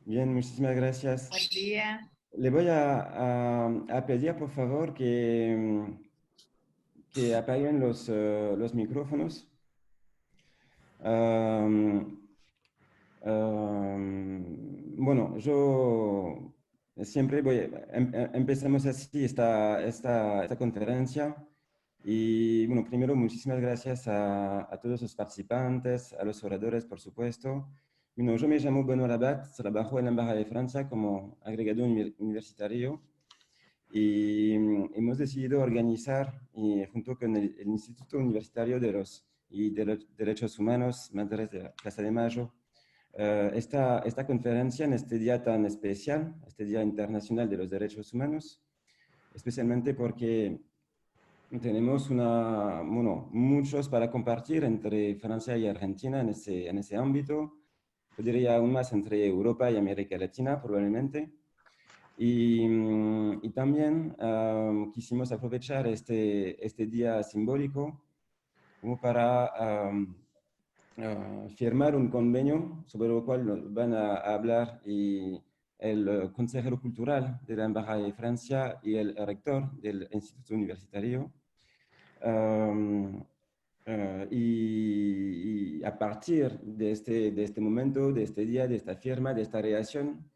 Bien, muchísimas Buen gracias. día. Le voy a pedir, por favor, que apaguen los micrófonos. Am, bueno, yo siempre empezamos así esta conferencia. Y bueno, primero, muchísimas gracias a todos los participantes, a los oradores, por supuesto. Bueno, yo me llamo Benoît Labat, trabajo en la Embajada de Francia como agregado universitario y hemos decidido organizar, y, junto con el Instituto Universitario de los Derechos Humanos, Madres de la Plaza de Mayo, esta conferencia en este día tan especial, este Día Internacional de los Derechos Humanos, especialmente porque tenemos bueno, muchos para compartir entre Francia y Argentina en ese ámbito. Yo diría aún más entre Europa y América Latina, probablemente. Y también quisimos aprovechar este día simbólico como para firmar un convenio sobre lo cual nos van a hablar y el consejero cultural de la Embajada de Francia y el rector del Instituto Universitario. Um, y a partir de este momento, de este día, de esta firma, de esta relación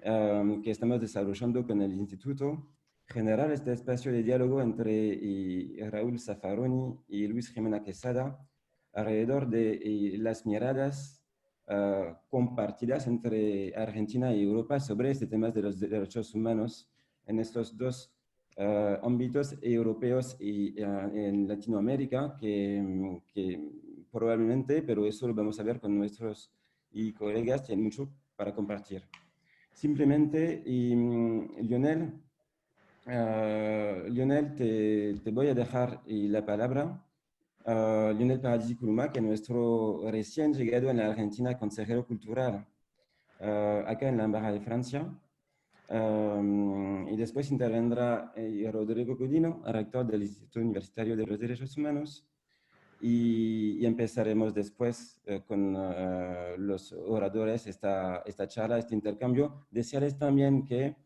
que estamos desarrollando con el instituto, generar este espacio de diálogo entre Raúl Zaffaroni y Luis Jimena Quesada alrededor de las miradas compartidas entre Argentina y Europa sobre este tema de los derechos humanos en estos dos ámbitos europeos y en Latinoamérica, que probablemente, pero eso lo vamos a ver con nuestros colegas, tienen mucho para compartir. Simplemente, Lionel, Lionel, te voy a dejar la palabra. Lionel Paradisi Kuruma, que es nuestro recién llegado en la Argentina consejero cultural acá en la Embajada de Francia. Y después intervendrá Rodrigo Codino, rector del Instituto Universitario de los Derechos Humanos. Y empezaremos después con los oradores esta charla, este intercambio. Desearles también que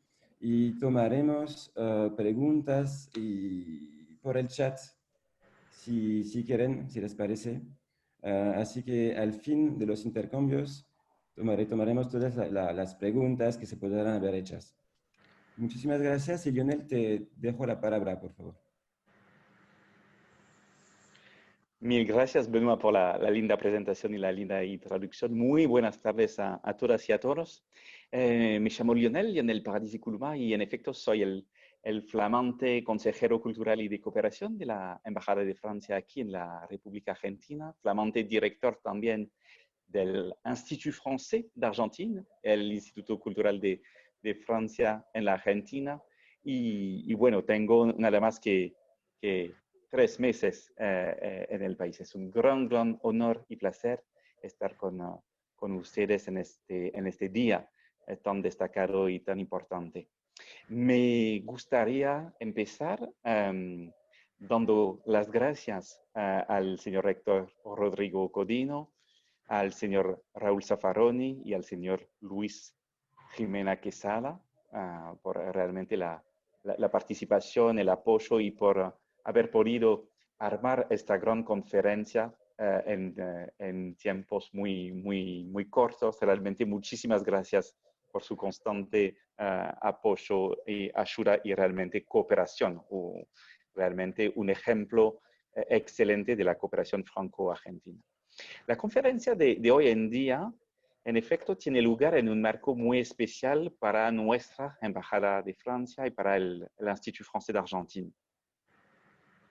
tomaremos preguntas por el chat, si quieren, si les parece. Así que al fin de los intercambios tomaremos todas las preguntas que se podrán haber hechas. Muchísimas gracias y Lionel, te dejo la palabra, por favor. Mil gracias, Benoit, por la linda presentación y la linda introducción. Muy buenas tardes a todas y a todos. Me llamo Lionel Paradisi Kuluma, y en efecto soy el flamante consejero cultural y de cooperación de la Embajada de Francia aquí en la República Argentina, flamante director también del Institut Français d'Argentine, el Instituto Cultural de Francia en la Argentina. Y bueno, tengo nada más que 3 meses en el país. Es un gran honor y placer estar con ustedes en este día tan destacado y tan importante. Me gustaría empezar dando las gracias al señor rector Rodrigo Codino, al señor Raúl Zaffaroni y al señor Luis Jimena Quesada por realmente la participación, el apoyo y por haber podido armar esta gran conferencia en tiempos muy cortos. Realmente muchísimas gracias por su constante apoyo y ayuda y realmente cooperación. Realmente un ejemplo excelente de la cooperación franco-argentina. La conferencia de hoy en día, en efecto, tiene lugar en un marco muy especial para nuestra Embajada de Francia y para el Institut Français d'Argentine.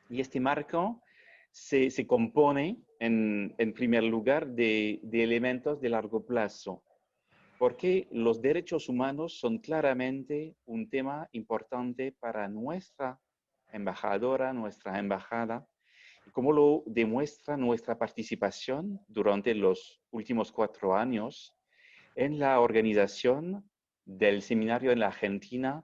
Y este marco se compone, en primer lugar, de elementos de largo plazo, porque los derechos humanos son claramente un tema importante para nuestra embajadora, nuestra embajada, y como lo demuestra nuestra participación durante los últimos 4 años en la organización del seminario en la Argentina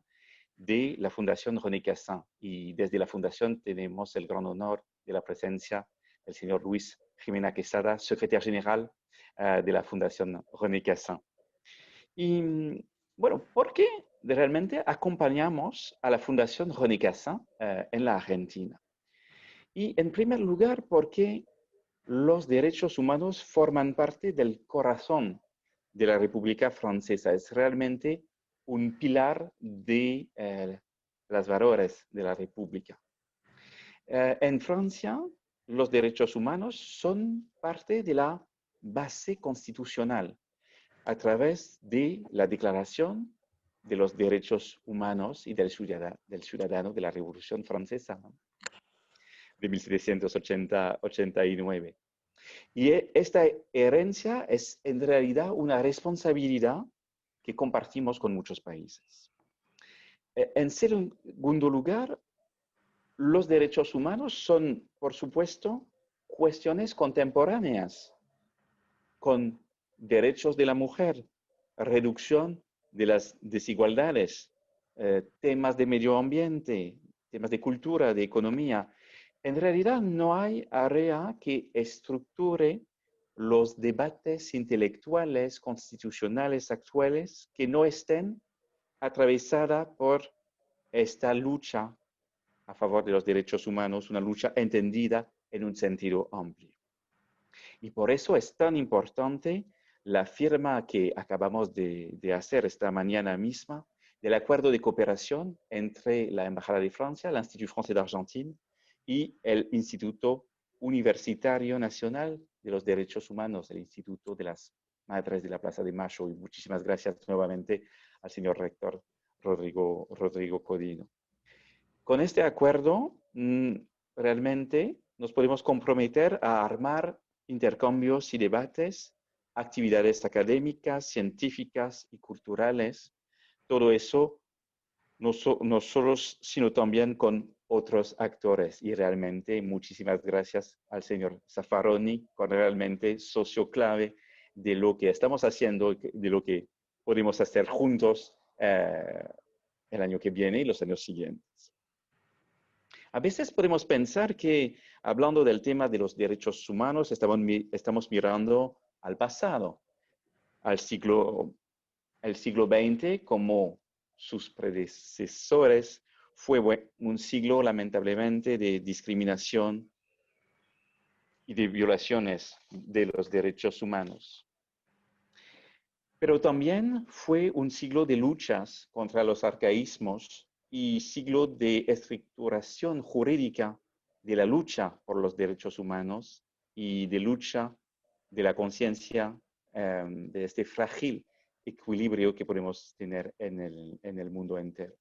de la Fundación René Cassin. Y desde la Fundación tenemos el gran honor de la presencia del señor Luis Jimena Quesada, secretario general de la Fundación René Cassin. Y bueno, ¿por qué realmente acompañamos a la Fundación René Cassin en la Argentina? Y en primer lugar, porque los derechos humanos forman parte del corazón de la República Francesa. Es realmente un pilar de los valores de la República. En Francia, los derechos humanos son parte de la base constitucional a través de la Declaración de los Derechos Humanos y del ciudadano de la Revolución Francesa, ¿no? De 1789. Y esta herencia es en realidad una responsabilidad que compartimos con muchos países. En segundo lugar, los derechos humanos son, por supuesto, cuestiones contemporáneas, con derechos de la mujer, reducción de las desigualdades, temas de medio ambiente, temas de cultura, de economía. En realidad no hay área que estructure los debates intelectuales, constitucionales actuales que no estén atravesada por esta lucha a favor de los derechos humanos, una lucha entendida en un sentido amplio. Y por eso es tan importante la firma que acabamos de hacer esta mañana misma del acuerdo de cooperación entre la Embajada de Francia, l'Institut Français d'Argentine y el Instituto Universitario Nacional de los Derechos Humanos, el Instituto de las Madres de la Plaza de Mayo. Y muchísimas gracias nuevamente al señor rector Rodrigo Codino. Con este acuerdo, realmente nos podemos comprometer a armar intercambios y debates, actividades académicas, científicas y culturales. Todo eso no solo, sino también con otros actores. Y realmente muchísimas gracias al señor Zaffaroni, con realmente socio clave de lo que estamos haciendo, de lo que podemos hacer juntos el año que viene y los años siguientes. A veces podemos pensar que hablando del tema de los derechos humanos estamos mirando al pasado, al el siglo XX como sus predecesores. Fue un siglo lamentablemente de discriminación y de violaciones de los derechos humanos. Pero también fue un siglo de luchas contra los arcaísmos y siglo de estructuración jurídica de la lucha por los derechos humanos y de lucha de la conciencia de este frágil equilibrio que podemos tener en el mundo entero.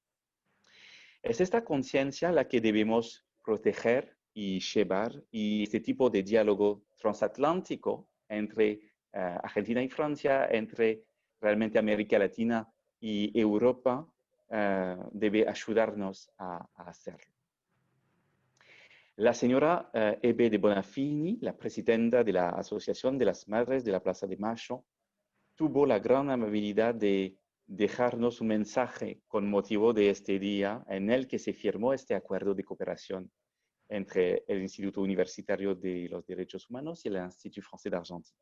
Es esta conciencia la que debemos proteger y llevar, y este tipo de diálogo transatlántico entre Argentina y Francia, entre realmente América Latina y Europa, debe ayudarnos a hacerlo. La señora Ebe de Bonafini, la presidenta de la Asociación de las Madres de la Plaza de Mayo, tuvo la gran amabilidad de dejarnos un mensaje con motivo de este día en el que se firmó este acuerdo de cooperación entre el Instituto Universitario de los Derechos Humanos y el Institut Français d'Argentine.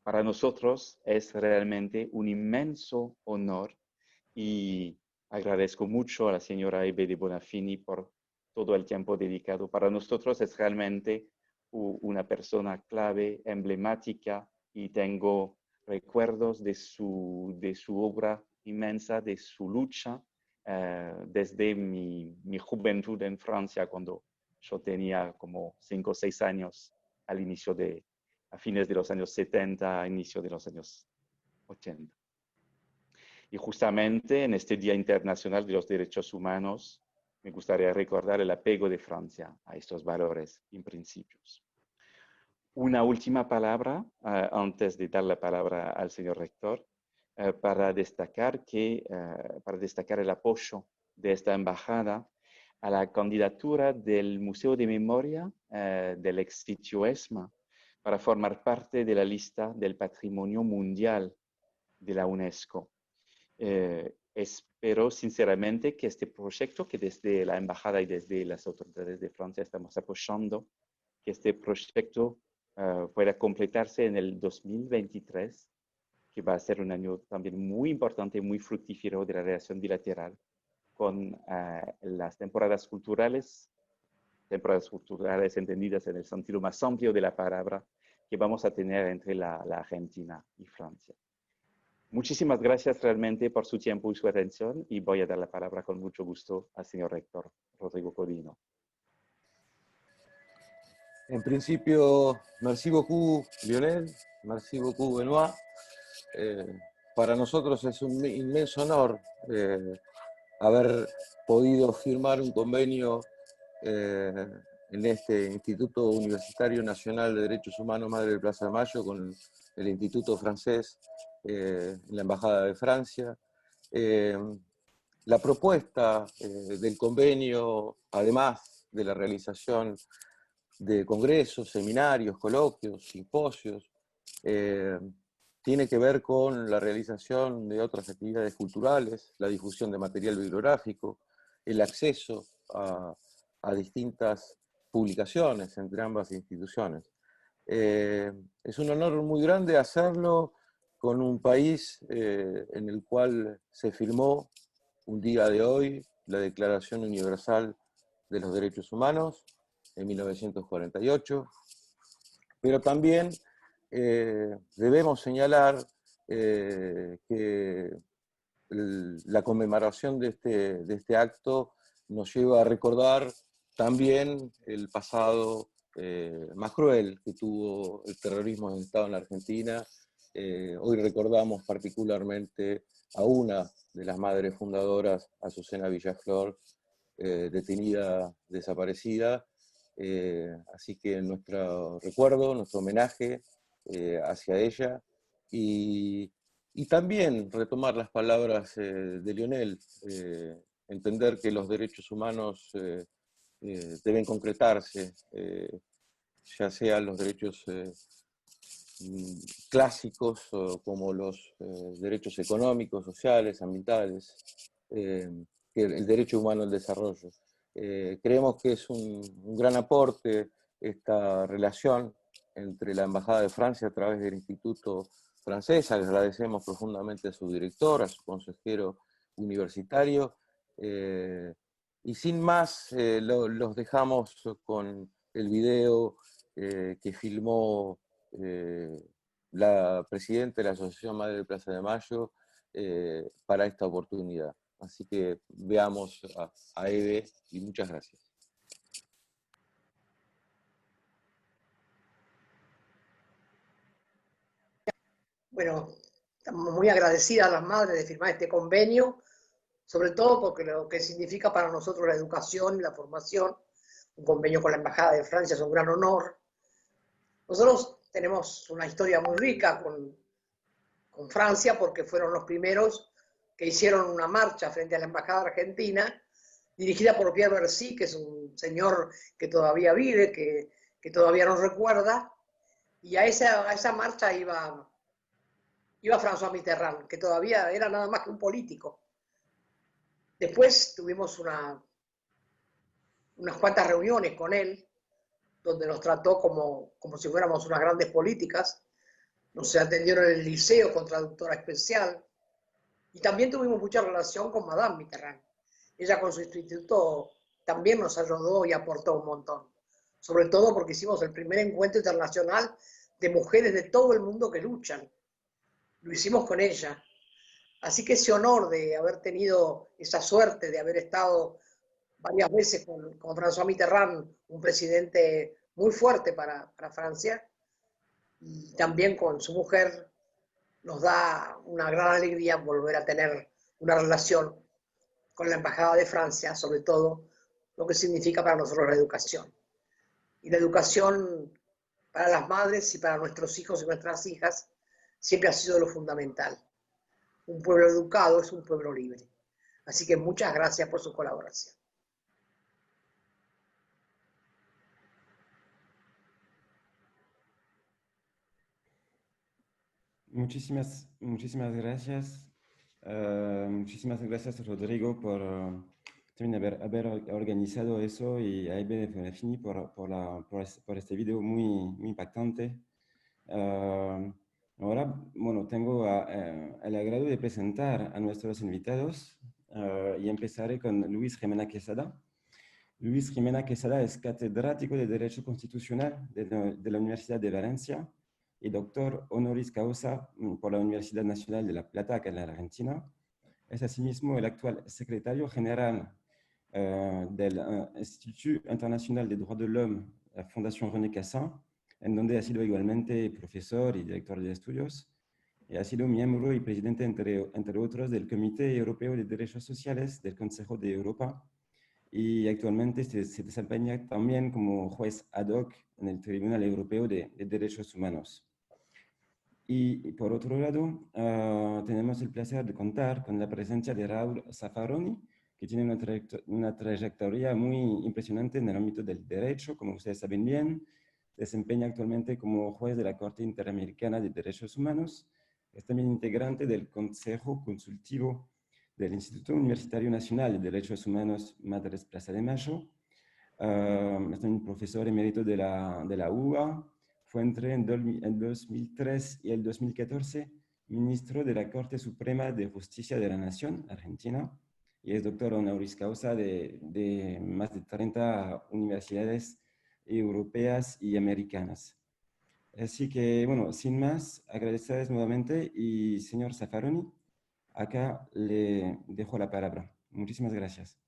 Para nosotros es realmente un inmenso honor y agradezco mucho a la señora Ebe de Bonafini por todo el tiempo dedicado. Para nosotros es realmente una persona clave, emblemática, y tengo recuerdos de su obra inmensa, de su lucha desde mi juventud en Francia, cuando yo tenía como 5 o 6 años a fines de los años 70, a inicio de los años 80. Y justamente en este Día Internacional de los Derechos Humanos, me gustaría recordar el apego de Francia a estos valores y principios. Una última palabra antes de dar la palabra al señor rector para destacar el apoyo de esta embajada a la candidatura del Museo de Memoria del ex sitio ESMA para formar parte de la lista del Patrimonio Mundial de la UNESCO. Espero sinceramente que este proyecto, que desde la embajada y desde las autoridades de Francia estamos apoyando, que este proyecto pueda completarse en el 2023, que va a ser un año también muy importante, muy fructífero de la relación bilateral con las temporadas culturales entendidas en el sentido más amplio de la palabra, que vamos a tener entre la Argentina y Francia. Muchísimas gracias realmente por su tiempo y su atención, y voy a dar la palabra con mucho gusto al señor rector Rodrigo Codino. En principio, merci beaucoup, Lionel, merci beaucoup, Benoît. Para nosotros es un inmenso honor haber podido firmar un convenio en este Instituto Universitario Nacional de Derechos Humanos Madre de Plaza de Mayo con el Instituto Francés en la Embajada de Francia. La propuesta del convenio, además de la realización de congresos, seminarios, coloquios, simposios, tiene que ver con la realización de otras actividades culturales, la difusión de material bibliográfico, el acceso a distintas publicaciones entre ambas instituciones. Es un honor muy grande hacerlo con un país en el cual se firmó un día de hoy la Declaración Universal de los Derechos Humanos en 1948, pero también debemos señalar que la conmemoración de este acto nos lleva a recordar también el pasado más cruel que tuvo el terrorismo de Estado en la Argentina. Hoy recordamos particularmente a una de las madres fundadoras, Azucena Villaflor, detenida, desaparecida. Así que nuestro recuerdo, nuestro homenaje hacia ella, y también retomar las palabras de Lionel, entender que los derechos humanos deben concretarse, ya sean los derechos clásicos como los derechos económicos, sociales, ambientales, que el derecho humano al desarrollo. Creemos que es un gran aporte esta relación entre la Embajada de Francia a través del Instituto Francés. Agradecemos profundamente a su director, a su consejero universitario. Y sin más, los dejamos con el video que filmó la presidenta de la Asociación Madre de Plaza de Mayo para esta oportunidad. Así que veamos a Eve y muchas gracias. Bueno, estamos muy agradecidas a las madres de firmar este convenio, sobre todo porque lo que significa para nosotros la educación y la formación. Un convenio con la Embajada de Francia es un gran honor. Nosotros tenemos una historia muy rica con Francia porque fueron los primeros que hicieron una marcha frente a la Embajada Argentina, dirigida por Pierre Bercy, que es un señor que todavía vive, que todavía nos recuerda, y a esa marcha iba François Mitterrand, que todavía era nada más que un político. Después tuvimos unas cuantas reuniones con él, donde nos trató como si fuéramos unas grandes políticas. Nos atendieron en el liceo con traductora especial. Y también tuvimos mucha relación con Madame Mitterrand. Ella con su instituto también nos ayudó y aportó un montón. Sobre todo porque hicimos el primer encuentro internacional de mujeres de todo el mundo que luchan. Lo hicimos con ella. Así que ese honor de haber tenido esa suerte de haber estado varias veces con François Mitterrand, un presidente muy fuerte para Francia, y también con su mujer, nos da una gran alegría volver a tener una relación con la Embajada de Francia, sobre todo lo que significa para nosotros la educación. Y la educación para las madres y para nuestros hijos y nuestras hijas siempre ha sido lo fundamental. Un pueblo educado es un pueblo libre. Así que muchas gracias por su colaboración. Muchísimas gracias. Muchísimas gracias, Rodrigo, por también haber organizado eso, y a Eve por este video muy impactante. Ahora, bueno, tengo el agrado de presentar a nuestros invitados y empezaré con Luis Jimena Quesada. Luis Jimena Quesada es catedrático de Derecho Constitucional de la Universidad de Valencia y doctor honoris causa por la Universidad Nacional de La Plata, acá en la Argentina. Es asimismo el actual secretario general del Institut International des Droits de l'Homme, la Fundación René Cassin, en donde ha sido igualmente profesor y director de estudios. Y ha sido miembro y presidente, entre otros, del Comité Europeo de Derechos Sociales del Consejo de Europa. Y actualmente se desempeña también como juez ad hoc en el Tribunal Europeo de Derechos Humanos. Y por otro lado, tenemos el placer de contar con la presencia de Raúl Zaffaroni, que tiene una trayectoria muy impresionante en el ámbito del derecho, como ustedes saben bien. Desempeña actualmente como juez de la Corte Interamericana de Derechos Humanos. Es también integrante del Consejo Consultivo del Instituto Universitario Nacional de Derechos Humanos Madres Plaza de Mayo. Es también profesor emérito de la UBA. Fue entre el 2003 y el 2014 ministro de la Corte Suprema de Justicia de la Nación, Argentina, y es doctor honoris causa de más de 30 universidades europeas y americanas. Así que, bueno, sin más, agradecerles nuevamente y señor Zaffaroni, acá le dejo la palabra. Muchísimas gracias.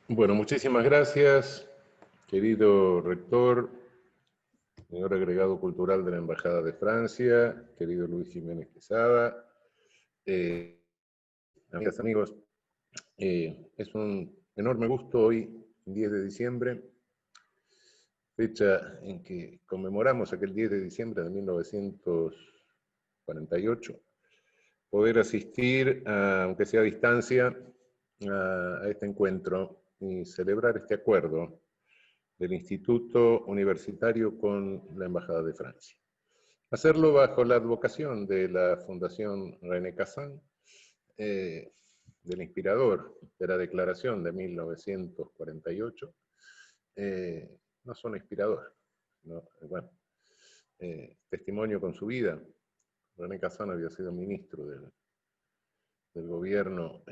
Bueno, muchísimas gracias, querido rector, señor agregado cultural de la Embajada de Francia, querido Luis Jiménez Quesada, amigas, amigos, es un enorme gusto hoy, 10 de diciembre, fecha en que conmemoramos aquel 10 de diciembre de 1948, poder asistir, aunque sea a distancia, a este encuentro y celebrar este acuerdo del Instituto Universitario con la Embajada de Francia. Hacerlo bajo la advocación de la Fundación René Cassin, del inspirador de la Declaración de 1948, no solo inspirador, ¿no? Bueno, testimonio con su vida. René Cassin había sido ministro del gobierno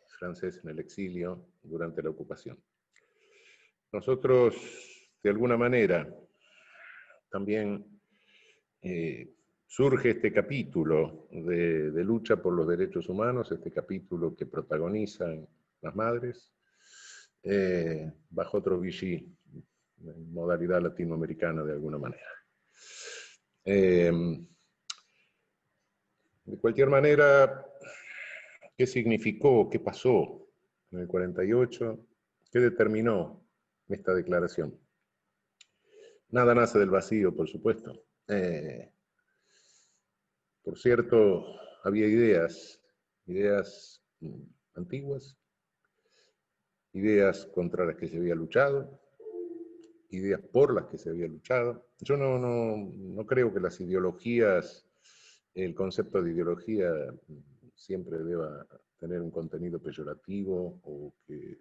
francés en el exilio durante la ocupación. Nosotros, de alguna manera, también surge este capítulo de lucha por los derechos humanos, este capítulo que protagonizan las madres, bajo otro vichy, en modalidad latinoamericana de alguna manera. De cualquier manera, ¿qué significó, qué pasó en el 48? ¿Qué determinó esta declaración? Nada nace del vacío, por supuesto. Por cierto, había ideas antiguas, ideas contra las que se había luchado, ideas por las que se había luchado. Yo no creo que las ideologías, el concepto de ideología siempre deba tener un contenido peyorativo o que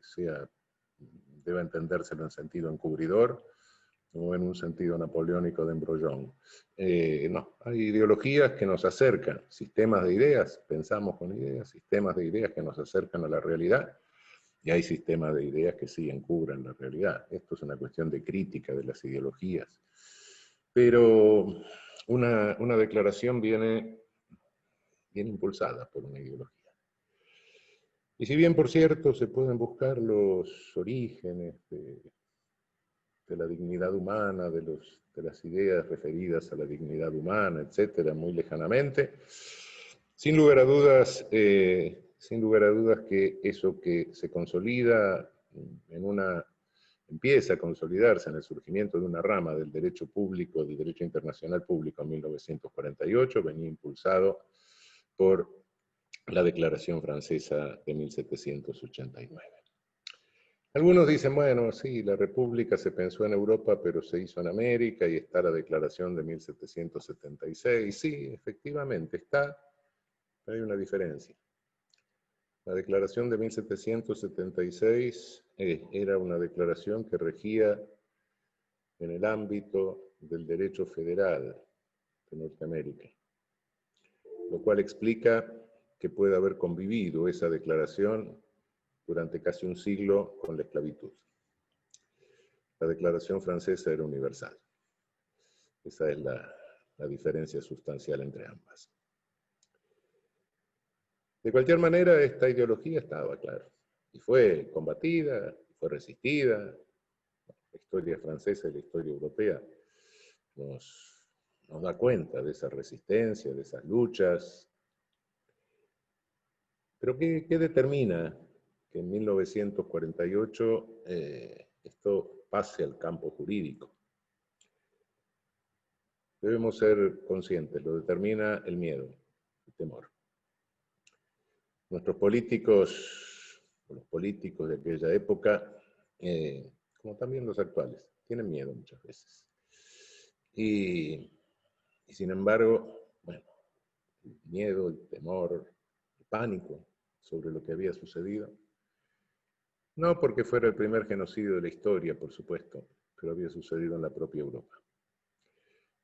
deba entendérselo en sentido encubridor o en un sentido napoleónico de embrollón. No, hay ideologías que nos acercan, sistemas de ideas, pensamos con ideas, sistemas de ideas que nos acercan a la realidad, y hay sistemas de ideas que sí encubren la realidad. Esto es una cuestión de crítica de las ideologías. Pero una declaración viene impulsada por una ideología. Y si bien, por cierto, se pueden buscar los orígenes de la dignidad humana, de las ideas referidas a la dignidad humana, etcétera, muy lejanamente, sin lugar a dudas que eso que se consolida empieza a consolidarse en el surgimiento de una rama del derecho público, del derecho internacional público en 1948, venía impulsado por la Declaración Francesa de 1789. Algunos dicen, bueno, sí, la República se pensó en Europa, pero se hizo en América, y está la Declaración de 1776. Sí, efectivamente está, pero hay una diferencia. La Declaración de 1776 era una declaración que regía en el ámbito del derecho federal, de Norteamérica, lo cual explica que puede haber convivido esa declaración durante casi un siglo con la esclavitud. La declaración francesa era universal. Esa es la diferencia sustancial entre ambas. De cualquier manera, esta ideología estaba, claro, y fue combatida, fue resistida. La historia francesa y la historia europea nos da cuenta de esa resistencia, de esas luchas. Pero ¿qué determina que en 1948 esto pase al campo jurídico? Debemos ser conscientes, lo determina el miedo, el temor. Nuestros políticos, los políticos de aquella época, como también los actuales, tienen miedo muchas veces. Y sin embargo, bueno, el miedo, el temor, el pánico sobre lo que había sucedido, no porque fuera el primer genocidio de la historia, por supuesto, pero había sucedido en la propia Europa.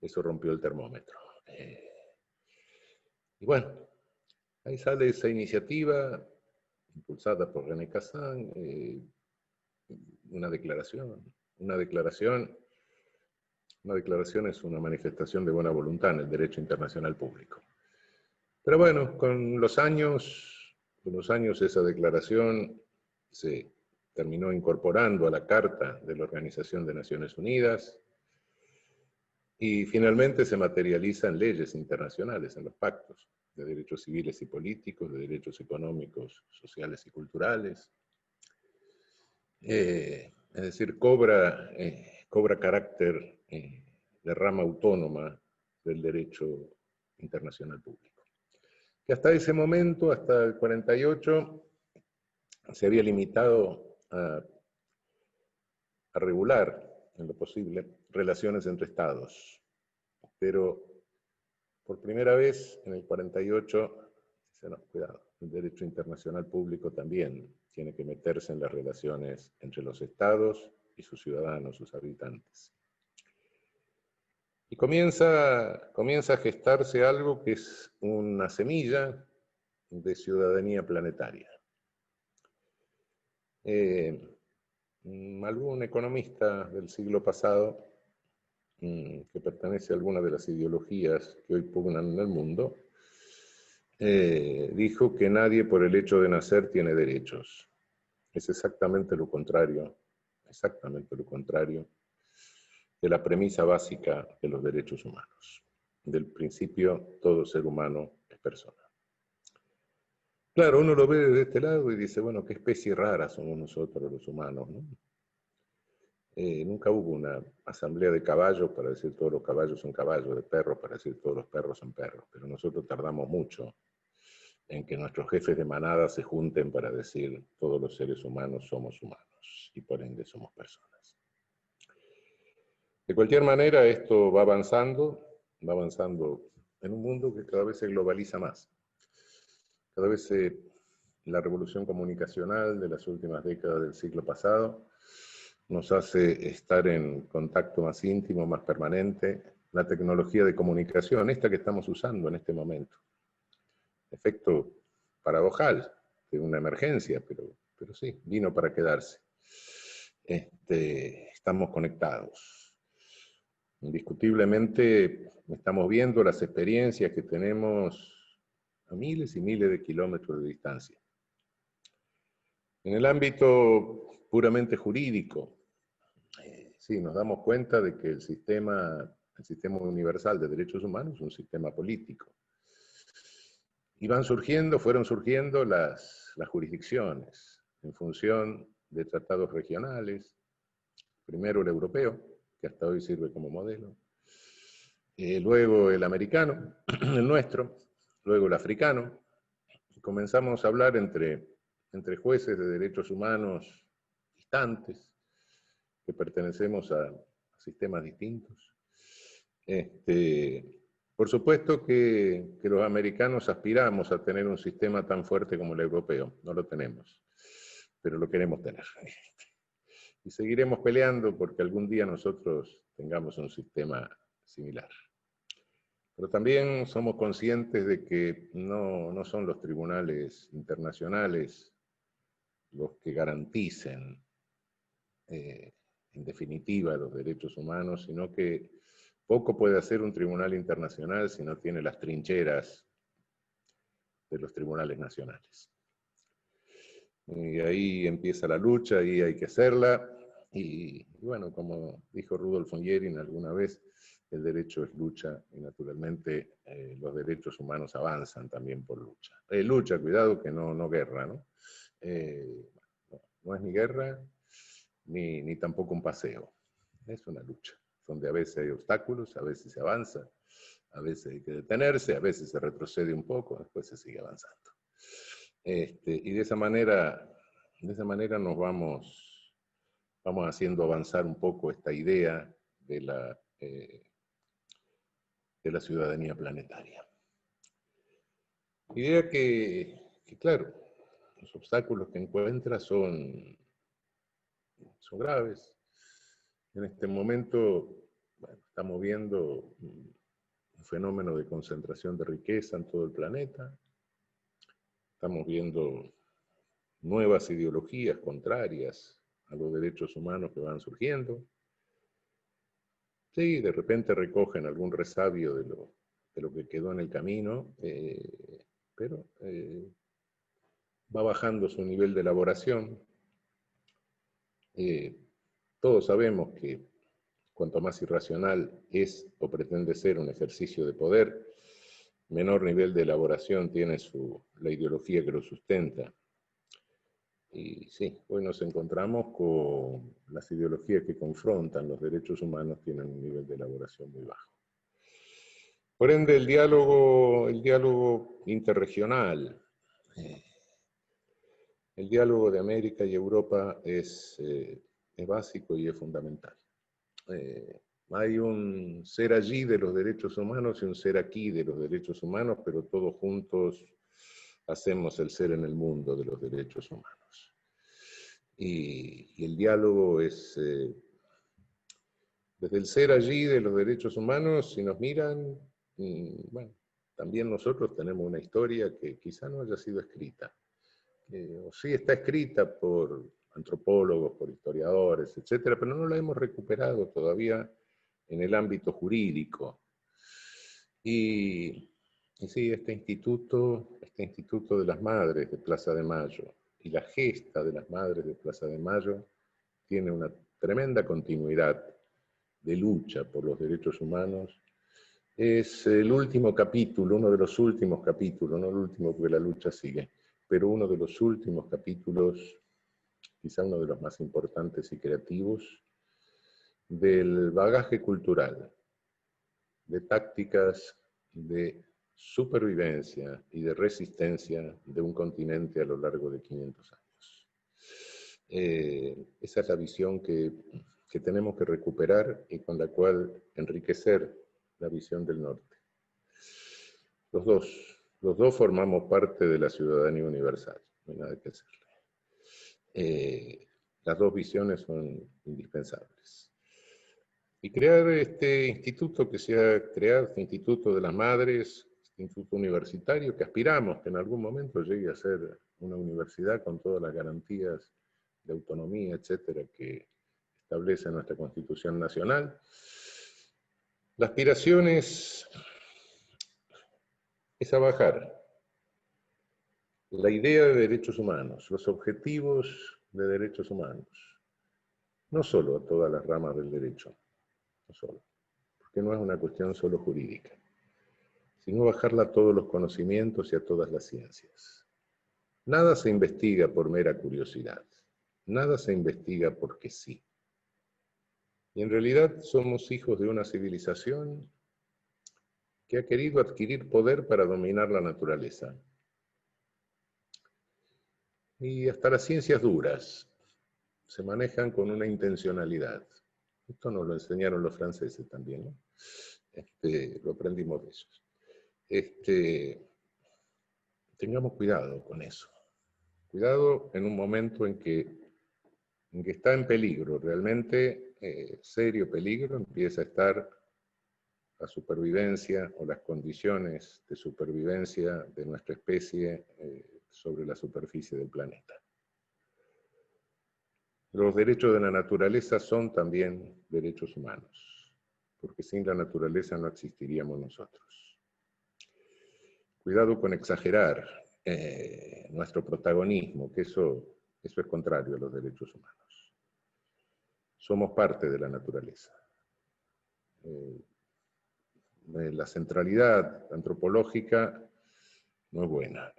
Eso rompió el termómetro. Y bueno, ahí sale esa iniciativa, impulsada por René Cassin, una declaración. Una declaración es una manifestación de buena voluntad en el derecho internacional público. Pero bueno, con los años esa declaración se terminó incorporando a la Carta de la Organización de Naciones Unidas y finalmente se materializa en leyes internacionales, en los pactos de derechos civiles y políticos, de derechos económicos, sociales y culturales. Es decir, cobra carácter de rama autónoma del derecho internacional público. Que hasta ese momento, hasta el 48, se había limitado a regular, en lo posible, relaciones entre estados. Pero por primera vez, en el 48, dice, no, cuidado, el derecho internacional público también tiene que meterse en las relaciones entre los estados y sus ciudadanos, sus habitantes. Y comienza a gestarse algo que es una semilla de ciudadanía planetaria. Algún economista del siglo pasado, que pertenece a alguna de las ideologías que hoy pugnan en el mundo, dijo que nadie por el hecho de nacer tiene derechos. Es exactamente lo contrario de la premisa básica de los derechos humanos. Del principio, todo ser humano es persona. Claro, uno lo ve desde este lado y dice, bueno, qué especie rara somos nosotros los humanos, ¿no? Nunca hubo una asamblea de caballos para decir todos los caballos son caballos, de perros para decir todos los perros son perros, pero nosotros tardamos mucho en que nuestros jefes de manada se junten para decir todos los seres humanos somos humanos y por ende somos personas. De cualquier manera, esto va avanzando en un mundo que cada vez se globaliza más. Cada vez la revolución comunicacional de las últimas décadas del siglo pasado nos hace estar en contacto más íntimo, más permanente. La tecnología de comunicación, esta que estamos usando en este momento. Efecto paradojal de una emergencia, pero sí, vino para quedarse. Estamos conectados. Indiscutiblemente estamos viendo las experiencias que tenemos a miles y miles de kilómetros de distancia. En el ámbito puramente jurídico, sí, nos damos cuenta de que el sistema universal de derechos humanos es un sistema político. Y fueron surgiendo las jurisdicciones en función de tratados regionales, primero el europeo, que hasta hoy sirve como modelo, luego el americano, el nuestro, luego el africano, y comenzamos a hablar entre jueces de derechos humanos distantes, que pertenecemos a sistemas distintos. Por supuesto que los americanos aspiramos a tener un sistema tan fuerte como el europeo, no lo tenemos, pero lo queremos tener. Y seguiremos peleando porque algún día nosotros tengamos un sistema similar. Pero también somos conscientes de que no son los tribunales internacionales los que garanticen, en definitiva, los derechos humanos, sino que poco puede hacer un tribunal internacional si no tiene las trincheras de los tribunales nacionales. Y ahí empieza la lucha, y hay que hacerla. Y bueno, como dijo Rudolf von Jhering alguna vez, el derecho es lucha, y naturalmente los derechos humanos avanzan también por lucha. Lucha, cuidado, que no guerra, ¿no? No es ni guerra, ni tampoco un paseo. Es una lucha, donde a veces hay obstáculos, a veces se avanza, a veces hay que detenerse, a veces se retrocede un poco, después se sigue avanzando. Y de esa manera nos vamos haciendo avanzar un poco esta idea de la ciudadanía planetaria. Idea que, claro, los obstáculos que encuentra son graves. En este momento, bueno, estamos viendo un fenómeno de concentración de riqueza en todo el planeta. Estamos viendo nuevas ideologías contrarias a los derechos humanos que van surgiendo. Sí, de repente recogen algún resabio de lo que quedó en el camino, pero va bajando su nivel de elaboración. Todos sabemos que cuanto más irracional es o pretende ser un ejercicio de poder, menor nivel de elaboración tiene la ideología que lo sustenta. Y sí, hoy nos encontramos con las ideologías que confrontan los derechos humanos, tienen un nivel de elaboración muy bajo. Por ende, el diálogo interregional, el diálogo de América y Europa es básico y es fundamental. Hay un ser allí de los derechos humanos y un ser aquí de los derechos humanos, pero todos juntos hacemos el ser en el mundo de los derechos humanos. Y el diálogo es, desde el ser allí de los derechos humanos, si nos miran, bueno, también nosotros tenemos una historia que quizá no haya sido escrita, o sí está escrita por antropólogos, por historiadores, etcétera, pero no la hemos recuperado todavía en el ámbito jurídico. Y sí, este instituto de las Madres de Plaza de Mayo y la gesta de las Madres de Plaza de Mayo tiene una tremenda continuidad de lucha por los derechos humanos. Es el último capítulo, uno de los últimos capítulos, no el último porque la lucha sigue, pero uno de los últimos capítulos, quizá uno de los más importantes y creativos, del bagaje cultural, de tácticas de supervivencia y de resistencia de un continente a lo largo de 500 años. Esa es la visión que tenemos que recuperar y con la cual enriquecer la visión del norte. Los dos formamos parte de la ciudadanía universal, no hay nada que hacerle. Las dos visiones son indispensables. Y crear este instituto que se ha creado, este Instituto de las Madres, este instituto universitario, que aspiramos que en algún momento llegue a ser una universidad con todas las garantías de autonomía, etcétera, que establece nuestra Constitución Nacional. La aspiración es a bajar la idea de derechos humanos, los objetivos de derechos humanos, no solo a todas las ramas del derecho, no solo, porque no es una cuestión solo jurídica, sino bajarla a todos los conocimientos y a todas las ciencias. Nada se investiga por mera curiosidad, nada se investiga porque sí. Y en realidad somos hijos de una civilización que ha querido adquirir poder para dominar la naturaleza. Y hasta las ciencias duras se manejan con una intencionalidad. Esto nos lo enseñaron los franceses también, ¿no? Lo aprendimos de ellos. Tengamos cuidado con eso. Cuidado en un momento en que está en peligro, realmente serio peligro, empieza a estar la supervivencia o las condiciones de supervivencia de nuestra especie sobre la superficie del planeta. Los derechos de la naturaleza son también derechos humanos, porque sin la naturaleza no existiríamos nosotros. Cuidado con exagerar nuestro protagonismo, que eso es contrario a los derechos humanos. Somos parte de la naturaleza. La centralidad antropológica no es buena.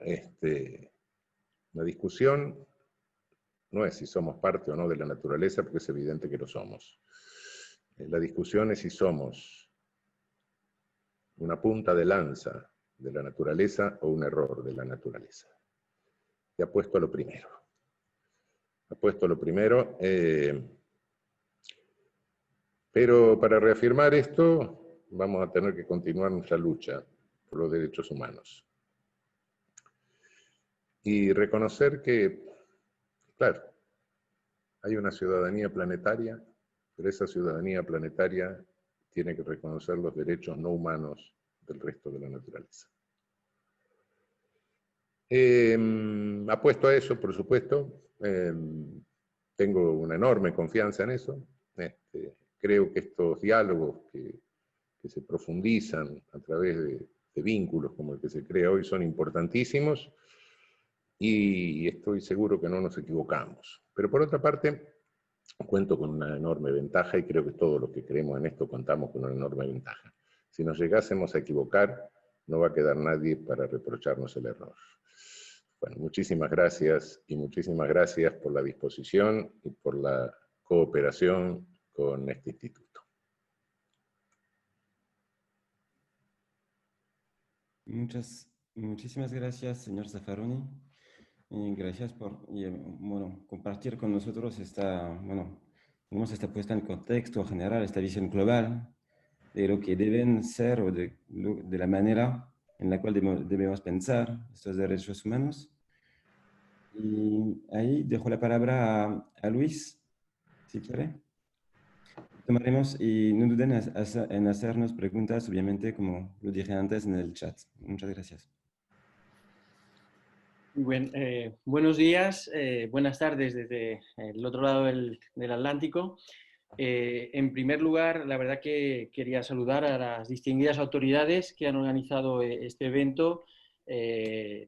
La discusión no es si somos parte o no de la naturaleza, porque es evidente que lo somos. La discusión es si somos una punta de lanza de la naturaleza o un error de la naturaleza. Y apuesto a lo primero. Apuesto a lo primero. Pero para reafirmar esto, vamos a tener que continuar nuestra lucha por los derechos humanos. Y reconocer que, claro, hay una ciudadanía planetaria, pero esa ciudadanía planetaria tiene que reconocer los derechos no humanos del resto de la naturaleza. Apuesto a eso, por supuesto. Tengo una enorme confianza en eso. Creo que estos diálogos que se profundizan a través de vínculos como el que se crea hoy son importantísimos y estoy seguro que no nos equivocamos. Pero por otra parte, cuento con una enorme ventaja y creo que todos los que creemos en esto contamos con una enorme ventaja. Si nos llegásemos a equivocar, no va a quedar nadie para reprocharnos el error. Bueno, muchísimas gracias y muchísimas gracias por la disposición y por la cooperación con este instituto. Muchísimas gracias, señor Zaffaroni. Y gracias por bueno, compartir con nosotros esta puesta en contexto general, esta visión global de lo que deben ser o de la manera en la cual debemos pensar estos derechos humanos. Y ahí dejo la palabra a Luis, si quiere. Tomaremos y no duden en hacernos preguntas, obviamente, como lo dije antes en el chat. Muchas gracias. Buenos días, buenas tardes desde el otro lado del Atlántico. En primer lugar, la verdad que quería saludar a las distinguidas autoridades que han organizado este evento.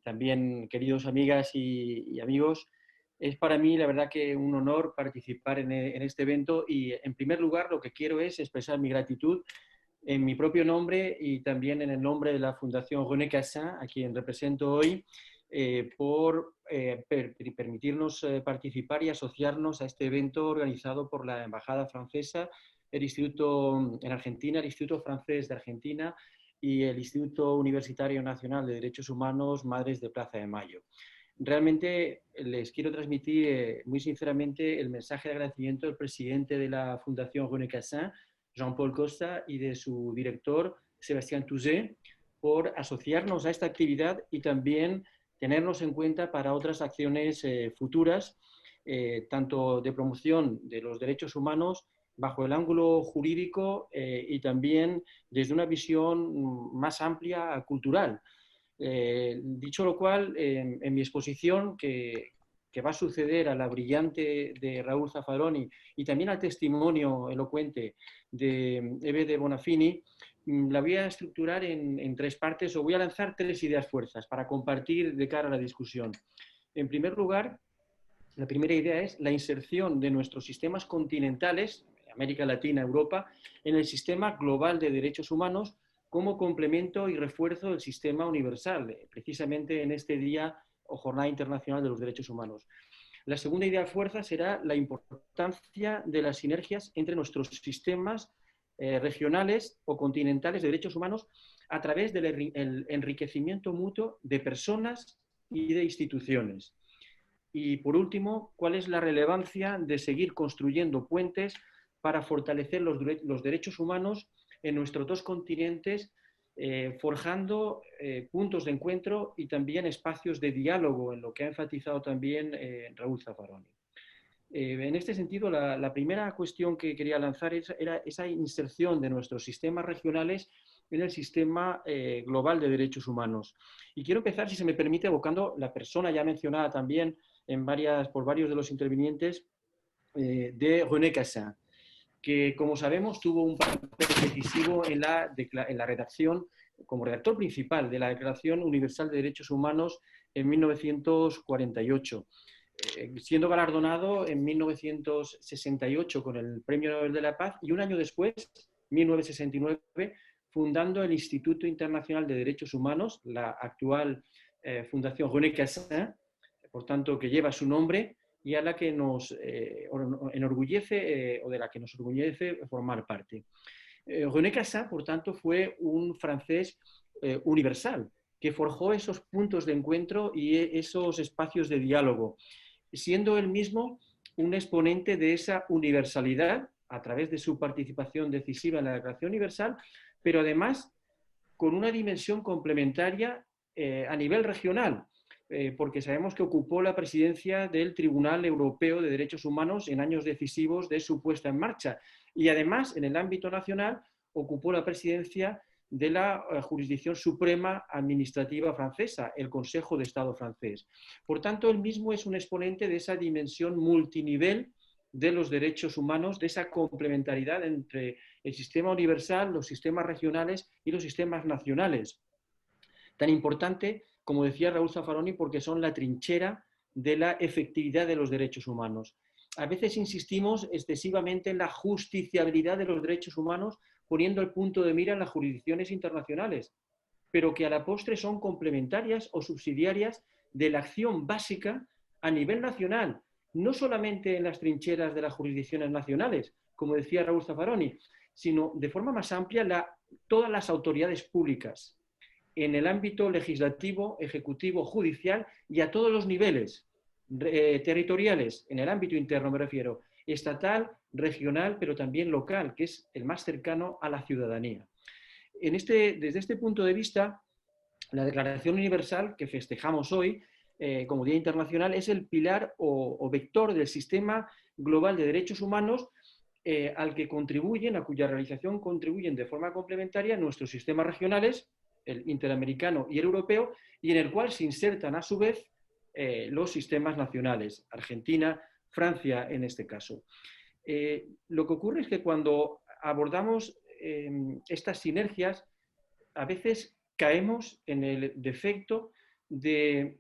También, queridos amigas y amigos, es para mí, la verdad, que un honor participar en este evento y, en primer lugar, lo que quiero es expresar mi gratitud en mi propio nombre y también en el nombre de la Fundación René Cassin, a quien represento hoy, por permitirnos participar y asociarnos a este evento organizado por la Embajada Francesa, el Instituto en Argentina, el Instituto Francés de Argentina y el Instituto Universitario Nacional de Derechos Humanos Madres de Plaza de Mayo. Realmente les quiero transmitir muy sinceramente el mensaje de agradecimiento del presidente de la Fundación René Cassin, Jean-Paul Costa, y de su director, Sébastien Touzé, por asociarnos a esta actividad y también tenernos en cuenta para otras acciones futuras, tanto de promoción de los derechos humanos bajo el ángulo jurídico y también desde una visión más amplia cultural. Dicho lo cual, en mi exposición, que va a suceder a la brillante de Raúl Zaffaroni y también al testimonio elocuente de Eve de Bonafini, la voy a estructurar en tres partes, o voy a lanzar tres ideas fuerzas para compartir de cara a la discusión. En primer lugar, la primera idea es la inserción de nuestros sistemas continentales, América Latina, Europa, en el sistema global de derechos humanos como complemento y refuerzo del sistema universal, precisamente en este Día o Jornada Internacional de los Derechos Humanos. La segunda idea fuerza será la importancia de las sinergias entre nuestros sistemas regionales o continentales de derechos humanos a través del enriquecimiento mutuo de personas y de instituciones. Y por último, ¿cuál es la relevancia de seguir construyendo puentes para fortalecer los derechos humanos en nuestros dos continentes, forjando puntos de encuentro y también espacios de diálogo, en lo que ha enfatizado también Raúl Zaffaroni? En este sentido, la primera cuestión que quería lanzar era esa inserción de nuestros sistemas regionales en el sistema global de derechos humanos. Y quiero empezar, si se me permite, evocando la persona ya mencionada también por varios de los intervinientes, de René Cassin, que, como sabemos, tuvo un papel decisivo en la redacción, como redactor principal de la Declaración Universal de Derechos Humanos en 1948, siendo galardonado en 1968 con el Premio Nobel de la Paz y un año después, 1969, fundando el Instituto Internacional de Derechos Humanos, la actual Fundación René Cassin, por tanto, que lleva su nombre y a la que nos enorgullece o de la que nos orgullece formar parte. René Cassin, por tanto, fue un francés universal que forjó esos puntos de encuentro y esos espacios de diálogo, siendo él mismo un exponente de esa universalidad a través de su participación decisiva en la Declaración Universal, pero además con una dimensión complementaria a nivel regional, porque sabemos que ocupó la presidencia del Tribunal Europeo de Derechos Humanos en años decisivos de su puesta en marcha. Y además, en el ámbito nacional, ocupó la presidencia de la Jurisdicción Suprema Administrativa Francesa, el Consejo de Estado francés. Por tanto, él mismo es un exponente de esa dimensión multinivel de los derechos humanos, de esa complementariedad entre el sistema universal, los sistemas regionales y los sistemas nacionales. Tan importante, como decía Raúl Zaffaroni, porque son la trinchera de la efectividad de los derechos humanos. A veces insistimos excesivamente en la justiciabilidad de los derechos humanos, poniendo el punto de mira en las jurisdicciones internacionales, pero que a la postre son complementarias o subsidiarias de la acción básica a nivel nacional, no solamente en las trincheras de las jurisdicciones nacionales, como decía Raúl Zaffaroni, sino de forma más amplia todas las autoridades públicas, en el ámbito legislativo, ejecutivo, judicial y a todos los niveles territoriales, en el ámbito interno me refiero, estatal, regional, pero también local, que es el más cercano a la ciudadanía. Desde este punto de vista, la Declaración Universal que festejamos hoy como Día Internacional es el pilar o vector del sistema global de derechos humanos al que contribuyen, a cuya realización contribuyen de forma complementaria nuestros sistemas regionales, el interamericano y el europeo, y en el cual se insertan a su vez los sistemas nacionales, Argentina, Francia en este caso. Lo que ocurre es que cuando abordamos estas sinergias, a veces caemos en el defecto de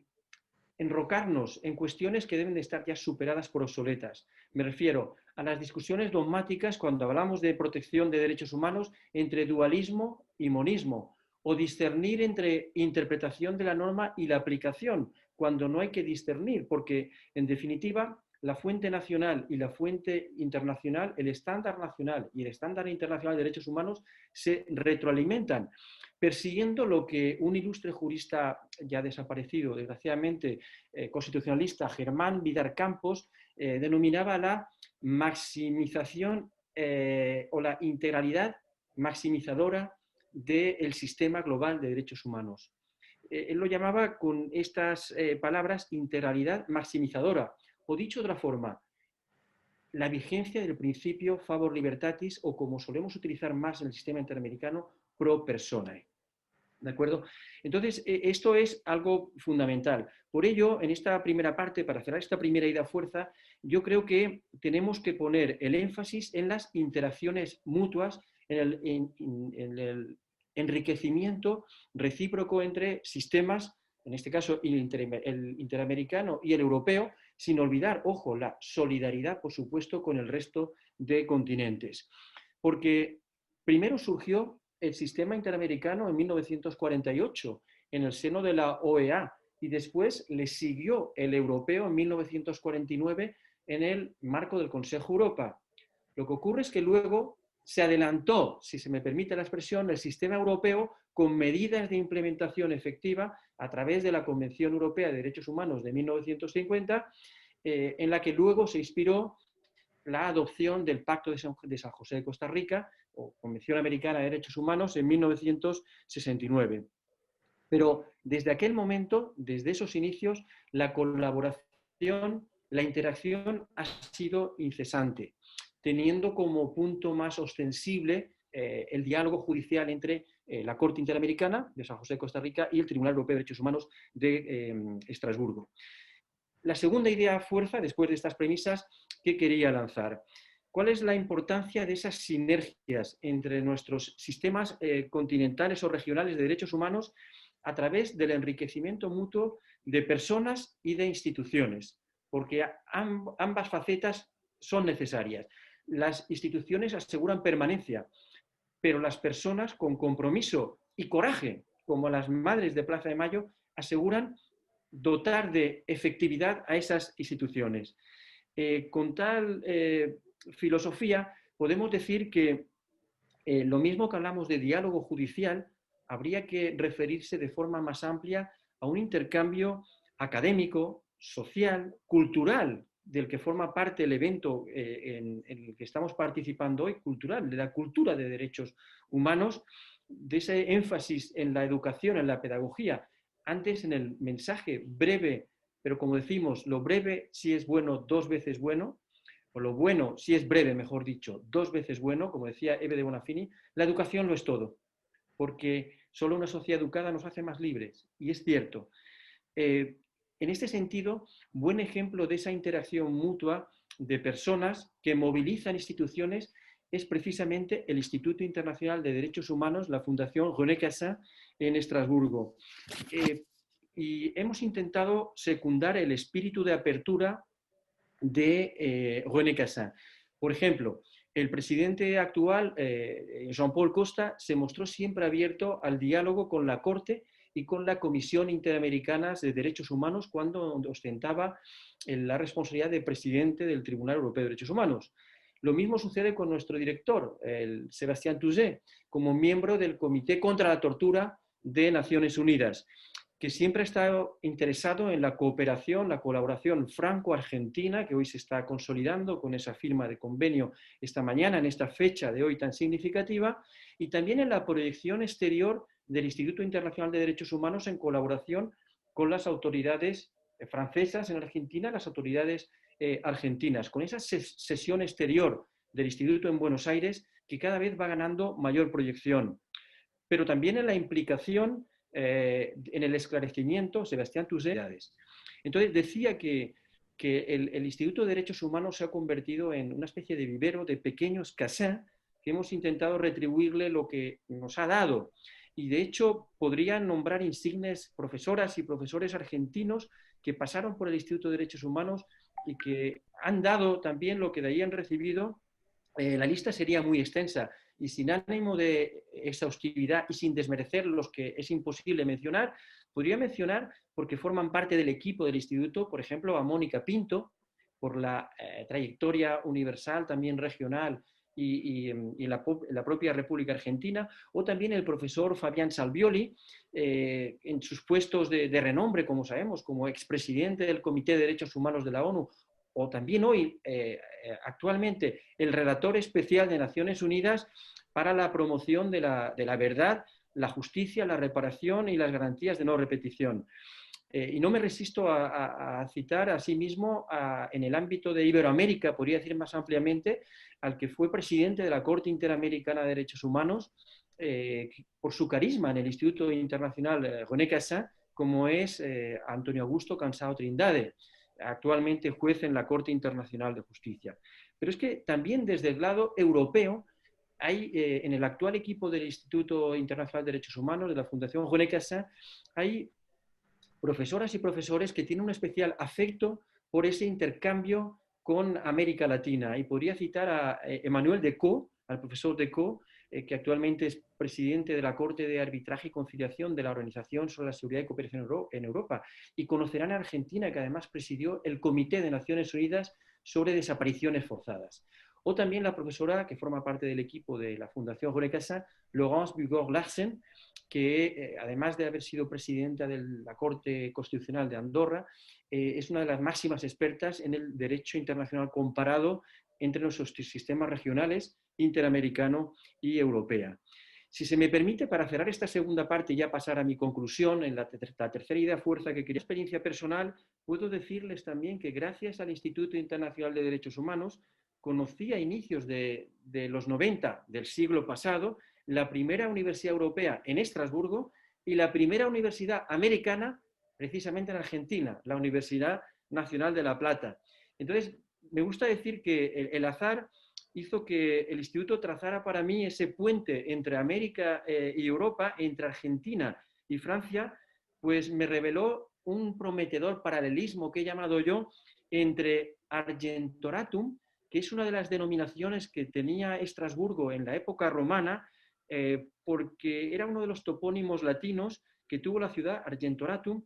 enrocarnos en cuestiones que deben de estar ya superadas por obsoletas. Me refiero a las discusiones dogmáticas cuando hablamos de protección de derechos humanos entre dualismo y monismo, o discernir entre interpretación de la norma y la aplicación, cuando no hay que discernir, porque en definitiva la fuente nacional y la fuente internacional, el estándar nacional y el estándar internacional de derechos humanos se retroalimentan, persiguiendo lo que un ilustre jurista ya desaparecido, desgraciadamente constitucionalista, Germán Vidal Campos, denominaba la maximización o la integralidad maximizadora del sistema global de derechos humanos. Él lo llamaba con estas palabras integralidad maximizadora, o dicho de otra forma, la vigencia del principio favor libertatis, o como solemos utilizar más en el sistema interamericano, pro personae. ¿De acuerdo? Entonces, esto es algo fundamental. Por ello, en esta primera parte, para cerrar esta primera ida a fuerza, yo creo que tenemos que poner el énfasis en las interacciones mutuas, en el enriquecimiento recíproco entre sistemas, en este caso el interamericano y el europeo, sin olvidar, ojo, la solidaridad, por supuesto, con el resto de continentes. Porque primero surgió el sistema interamericano en 1948, en el seno de la OEA, y después le siguió el europeo en 1949 en el marco del Consejo Europa. Lo que ocurre es que luego se adelantó, si se me permite la expresión, el sistema europeo con medidas de implementación efectiva a través de la Convención Europea de Derechos Humanos de 1950, en la que luego se inspiró la adopción del Pacto de San José de Costa Rica, o Convención Americana de Derechos Humanos, en 1969. Pero desde aquel momento, desde esos inicios, la colaboración la interacción ha sido incesante, teniendo como punto más ostensible el diálogo judicial entre la Corte Interamericana de San José de Costa Rica y el Tribunal Europeo de Derechos Humanos de Estrasburgo. La segunda idea fuerza, después de estas premisas, que quería lanzar. ¿Cuál es la importancia de esas sinergias entre nuestros sistemas continentales o regionales de derechos humanos a través del enriquecimiento mutuo de personas y de instituciones? Porque ambas facetas son necesarias. Las instituciones aseguran permanencia, pero las personas con compromiso y coraje, como las madres de Plaza de Mayo, aseguran dotar de efectividad a esas instituciones. Con tal filosofía podemos decir que lo mismo que hablamos de diálogo judicial, habría que referirse de forma más amplia a un intercambio académico, social, cultural, del que forma parte el evento en el que estamos participando hoy, cultural, de la cultura de derechos humanos, de ese énfasis en la educación, en la pedagogía, antes en el mensaje breve, pero como decimos, lo breve si es bueno, 2 veces bueno, o lo bueno si es breve, mejor dicho, 2 veces bueno, como decía Eve de Bonafini, la educación lo es todo, porque solo una sociedad educada nos hace más libres, y es cierto. En este sentido, buen ejemplo de esa interacción mutua de personas que movilizan instituciones es precisamente el Instituto Internacional de Derechos Humanos, la Fundación René Cassin en Estrasburgo. Y hemos intentado secundar el espíritu de apertura de René Cassin. Por ejemplo, el presidente actual, Jean-Paul Costa, se mostró siempre abierto al diálogo con la Corte y con la Comisión Interamericana de Derechos Humanos cuando ostentaba la responsabilidad de presidente del Tribunal Europeo de Derechos Humanos. Lo mismo sucede con nuestro director, el Sébastien Touzé, como miembro del Comité contra la Tortura de Naciones Unidas, que siempre ha estado interesado en la cooperación, la colaboración franco-argentina, que hoy se está consolidando con esa firma de convenio esta mañana, en esta fecha de hoy tan significativa, y también en la proyección exterior del Instituto Internacional de Derechos Humanos en colaboración con las autoridades francesas en Argentina, las autoridades argentinas, con esa sesión exterior del Instituto en Buenos Aires que cada vez va ganando mayor proyección. Pero también en la implicación en el esclarecimiento, Sébastien Touzé. Entonces decía que el Instituto de Derechos Humanos se ha convertido en una especie de vivero de pequeños Cassin que hemos intentado retribuirle lo que nos ha dado. Y de hecho podrían nombrar insignes profesoras y profesores argentinos que pasaron por el Instituto de Derechos Humanos y que han dado también lo que de ahí han recibido. La lista sería muy extensa y sin ánimo de exhaustividad y sin desmerecer los que es imposible mencionar, podría mencionar, porque forman parte del equipo del instituto, por ejemplo, a Mónica Pinto, por la trayectoria universal, también regional, y la propia República Argentina, o también el profesor Fabián Salvioli, en sus puestos de renombre, como sabemos, como expresidente del Comité de Derechos Humanos de la ONU, o también hoy, actualmente, el relator especial de Naciones Unidas para la promoción de la verdad, la justicia, la reparación y las garantías de no repetición. Y no me resisto a citar asimismo en el ámbito de Iberoamérica, podría decir más ampliamente, al que fue presidente de la Corte Interamericana de Derechos Humanos, por su carisma en el Instituto Internacional René Cassin, como es Antonio Augusto Cansado Trindade, actualmente juez en la Corte Internacional de Justicia. Pero es que también desde el lado europeo hay, en el actual equipo del Instituto Internacional de Derechos Humanos, de la Fundación René Cassin, hay profesoras y profesores que tienen un especial afecto por ese intercambio con América Latina. Y podría citar a Emmanuel Decaux, al profesor Decaux, que actualmente es presidente de la Corte de Arbitraje y Conciliación de la Organización sobre la Seguridad y Cooperación en Europa. Y conocerán a Argentina, que además presidió el Comité de Naciones Unidas sobre Desapariciones Forzadas. O también la profesora que forma parte del equipo de la Fundación René Cassin, Laurence Bugor-Larsen, que además de haber sido presidenta de la Corte Constitucional de Andorra, es una de las máximas expertas en el derecho internacional comparado entre nuestros sistemas regionales, interamericano y europea. Si se me permite, para cerrar esta segunda parte y ya pasar a mi conclusión, en la tercera idea fuerza que quería, experiencia personal, puedo decirles también que gracias al Instituto Internacional de Derechos Humanos, conocí a inicios de los 90 del siglo pasado la primera universidad europea en Estrasburgo y la primera universidad americana precisamente en Argentina, la Universidad Nacional de La Plata. Entonces, me gusta decir que el azar hizo que el instituto trazara para mí ese puente entre América y Europa, entre Argentina y Francia, pues me reveló un prometedor paralelismo que he llamado yo entre Argentoratum, que es una de las denominaciones que tenía Estrasburgo en la época romana, porque era uno de los topónimos latinos que tuvo la ciudad, Argentoratum,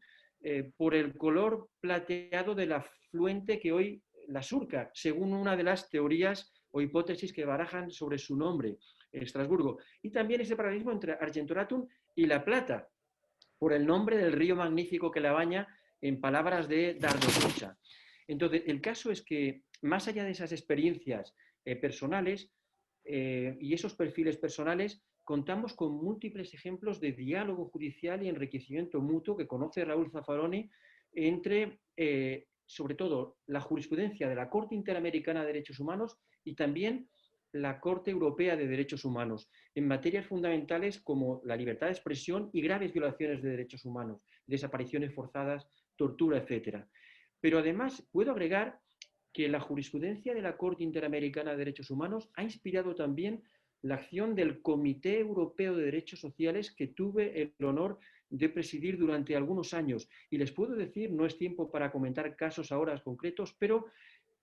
por el color plateado del afluente que hoy la surca, según una de las teorías o hipótesis que barajan sobre su nombre, Estrasburgo. Y también ese paralelismo entre Argentoratum y La Plata, por el nombre del río magnífico que la baña, en palabras de Dardococha. Entonces, el caso es que, más allá de esas experiencias personales y esos perfiles personales, contamos con múltiples ejemplos de diálogo judicial y enriquecimiento mutuo que conoce Raúl Zaffaroni entre, sobre todo, la jurisprudencia de la Corte Interamericana de Derechos Humanos y también la Corte Europea de Derechos Humanos, en materias fundamentales como la libertad de expresión y graves violaciones de derechos humanos, desapariciones forzadas, tortura, etc. Pero además puedo agregar que la jurisprudencia de la Corte Interamericana de Derechos Humanos ha inspirado también la acción del Comité Europeo de Derechos Sociales que tuve el honor de presidir durante algunos años. Y les puedo decir, no es tiempo para comentar casos ahora concretos, pero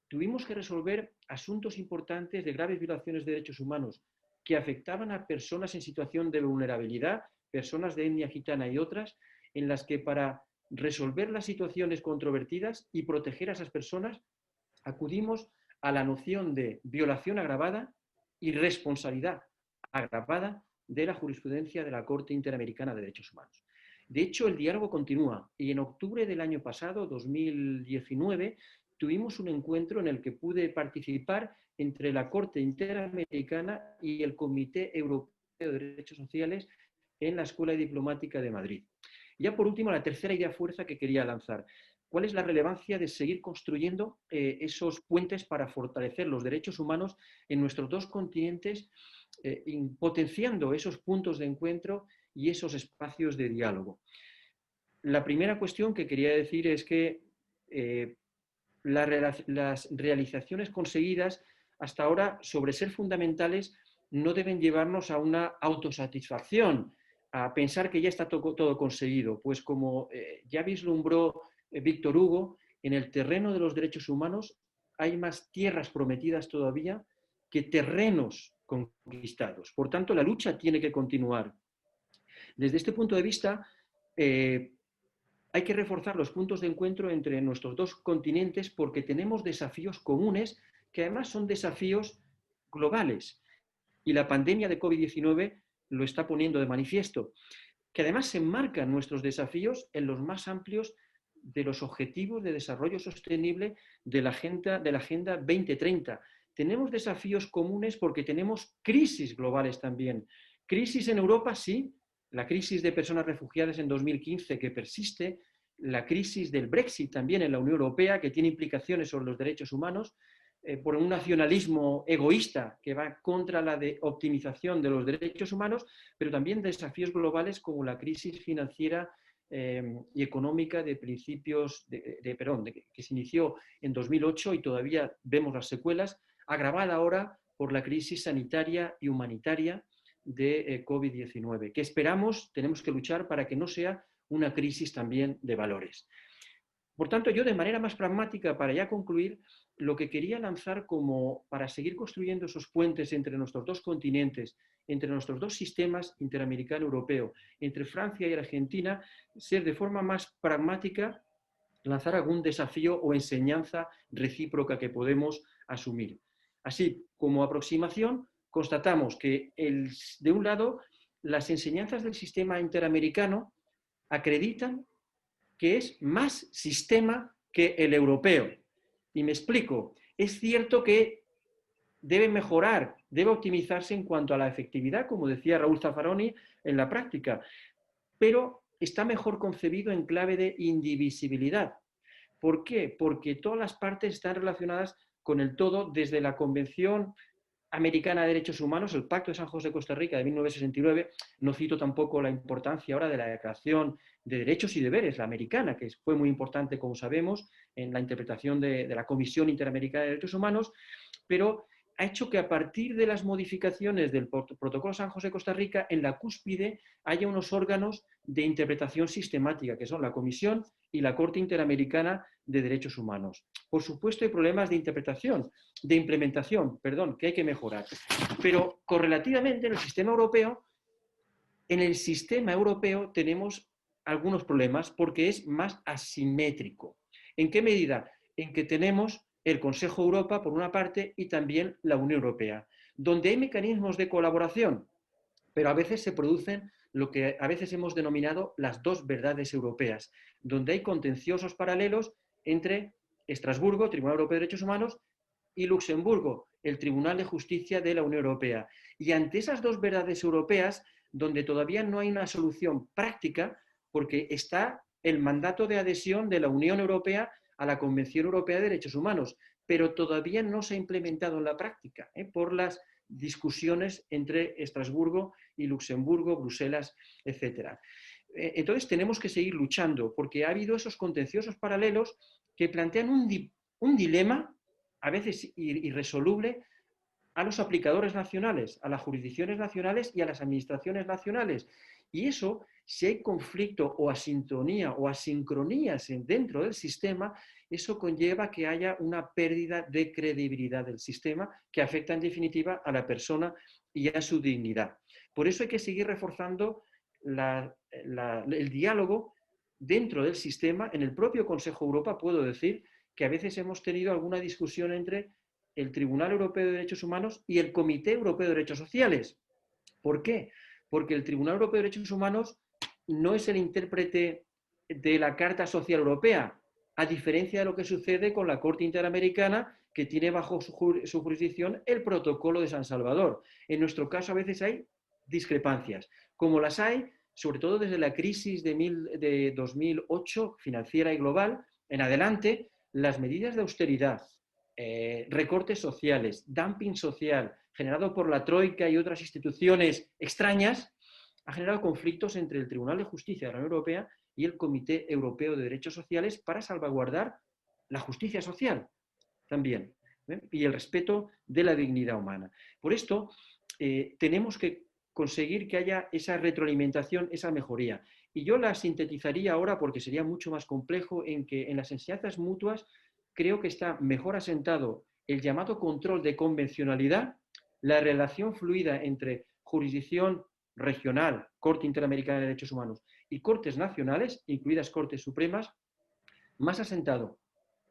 tuvimos que resolver asuntos importantes de graves violaciones de derechos humanos que afectaban a personas en situación de vulnerabilidad, personas de etnia gitana y otras, en las que para resolver las situaciones controvertidas y proteger a esas personas, acudimos a la noción de violación agravada y responsabilidad agravada de la jurisprudencia de la Corte Interamericana de Derechos Humanos. De hecho, el diálogo continúa y en octubre del año pasado, 2019, tuvimos un encuentro en el que pude participar entre la Corte Interamericana y el Comité Europeo de Derechos Sociales en la Escuela Diplomática de Madrid. Ya por último, la tercera idea fuerza que quería lanzar. ¿Cuál es la relevancia de seguir construyendo esos puentes para fortalecer los derechos humanos en nuestros dos continentes, potenciando esos puntos de encuentro y esos espacios de diálogo? La primera cuestión que quería decir es que las realizaciones conseguidas hasta ahora sobre ser fundamentales no deben llevarnos a una autosatisfacción, a pensar que ya está todo conseguido, pues como ya vislumbró Víctor Hugo, en el terreno de los derechos humanos hay más tierras prometidas todavía que terrenos conquistados. Por tanto, la lucha tiene que continuar. Desde este punto de vista, hay que reforzar los puntos de encuentro entre nuestros dos continentes porque tenemos desafíos comunes que además son desafíos globales. Y la pandemia de COVID-19 lo está poniendo de manifiesto, que además se enmarcan nuestros desafíos en los más amplios de los objetivos de desarrollo sostenible de la Agenda 2030. Tenemos desafíos comunes porque tenemos crisis globales también. Crisis en Europa, sí, la crisis de personas refugiadas en 2015 que persiste, la crisis del Brexit también en la Unión Europea que tiene implicaciones sobre los derechos humanos, por un nacionalismo egoísta que va contra la optimización de los derechos humanos, pero también desafíos globales como la crisis financiera y económica de principios, que se inició en 2008 y todavía vemos las secuelas, agravada ahora por la crisis sanitaria y humanitaria de COVID-19, que esperamos, tenemos que luchar para que no sea una crisis también de valores. Por tanto, yo de manera más pragmática, para ya concluir, lo que quería lanzar como para seguir construyendo esos puentes entre nuestros dos continentes, entre nuestros dos sistemas interamericano-europeo, entre Francia y Argentina, ser de forma más pragmática, lanzar algún desafío o enseñanza recíproca que podemos asumir. Así, como aproximación, constatamos que, de un lado, las enseñanzas del sistema interamericano acreditan que es más sistema que el europeo. Y me explico. Es cierto que debe mejorar debe optimizarse en cuanto a la efectividad, como decía Raúl Zaffaroni, en la práctica, pero está mejor concebido en clave de indivisibilidad. ¿Por qué? Porque todas las partes están relacionadas con el todo, desde la Convención Americana de Derechos Humanos, el Pacto de San José de Costa Rica de 1969, no cito tampoco la importancia ahora de la Declaración de Derechos y Deberes, la americana, que fue muy importante, como sabemos, en la interpretación de la Comisión Interamericana de Derechos Humanos, pero ha hecho que a partir de las modificaciones del Protocolo San José de Costa Rica, en la cúspide haya unos órganos de interpretación sistemática, que son la Comisión y la Corte Interamericana de Derechos Humanos. Por supuesto, hay problemas de interpretación, de implementación, perdón, que hay que mejorar. Pero correlativamente en el sistema europeo tenemos algunos problemas porque es más asimétrico. ¿En qué medida? En que tenemos el Consejo de Europa, por una parte, y también la Unión Europea, donde hay mecanismos de colaboración, pero a veces se producen lo que a veces hemos denominado las dos verdades europeas, donde hay contenciosos paralelos entre Estrasburgo, Tribunal Europeo de Derechos Humanos, y Luxemburgo, el Tribunal de Justicia de la Unión Europea. Y ante esas dos verdades europeas, donde todavía no hay una solución práctica, porque está el mandato de adhesión de la Unión Europea a la Convención Europea de Derechos Humanos, pero todavía no se ha implementado en la práctica, por las discusiones entre Estrasburgo y Luxemburgo, Bruselas, etc. Entonces tenemos que seguir luchando, porque ha habido esos contenciosos paralelos que plantean un dilema, a veces irresoluble, a los aplicadores nacionales, a las jurisdicciones nacionales y a las administraciones nacionales. Y eso, si hay conflicto o asintonía o asincronías dentro del sistema, eso conlleva que haya una pérdida de credibilidad del sistema que afecta en definitiva a la persona y a su dignidad. Por eso hay que seguir reforzando el diálogo dentro del sistema. En el propio Consejo de Europa puedo decir que a veces hemos tenido alguna discusión entre el Tribunal Europeo de Derechos Humanos y el Comité Europeo de Derechos Sociales. ¿Por qué? Porque el Tribunal Europeo de Derechos Humanos no es el intérprete de la Carta Social Europea, a diferencia de lo que sucede con la Corte Interamericana, que tiene bajo su jurisdicción el Protocolo de San Salvador. En nuestro caso, a veces hay discrepancias, como las hay, sobre todo desde la crisis de 2008, financiera y global, en adelante, las medidas de austeridad, recortes sociales, dumping social, generado por la Troika y otras instituciones extrañas, ha generado conflictos entre el Tribunal de Justicia de la Unión Europea y el Comité Europeo de Derechos Sociales para salvaguardar la justicia social también, y el respeto de la dignidad humana. Por esto, tenemos que conseguir que haya esa retroalimentación, esa mejoría. Y yo la sintetizaría ahora, porque sería mucho más complejo, en que en las enseñanzas mutuas creo que está mejor asentado el llamado control de convencionalidad, la relación fluida entre jurisdicción regional, Corte Interamericana de Derechos Humanos, y cortes nacionales, incluidas Cortes Supremas, más asentado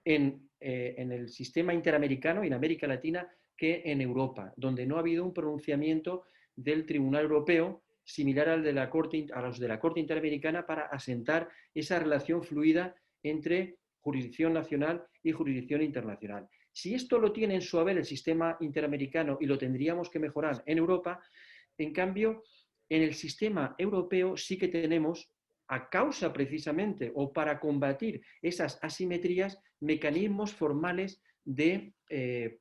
en el sistema interamericano y en América Latina que en Europa, donde no ha habido un pronunciamiento del Tribunal Europeo similar al de a los de la Corte Interamericana para asentar esa relación fluida entre jurisdicción nacional y jurisdicción internacional. Si esto lo tiene en su haber el sistema interamericano y lo tendríamos que mejorar en Europa, en cambio, en el sistema europeo sí que tenemos, a causa precisamente o para combatir esas asimetrías, mecanismos formales de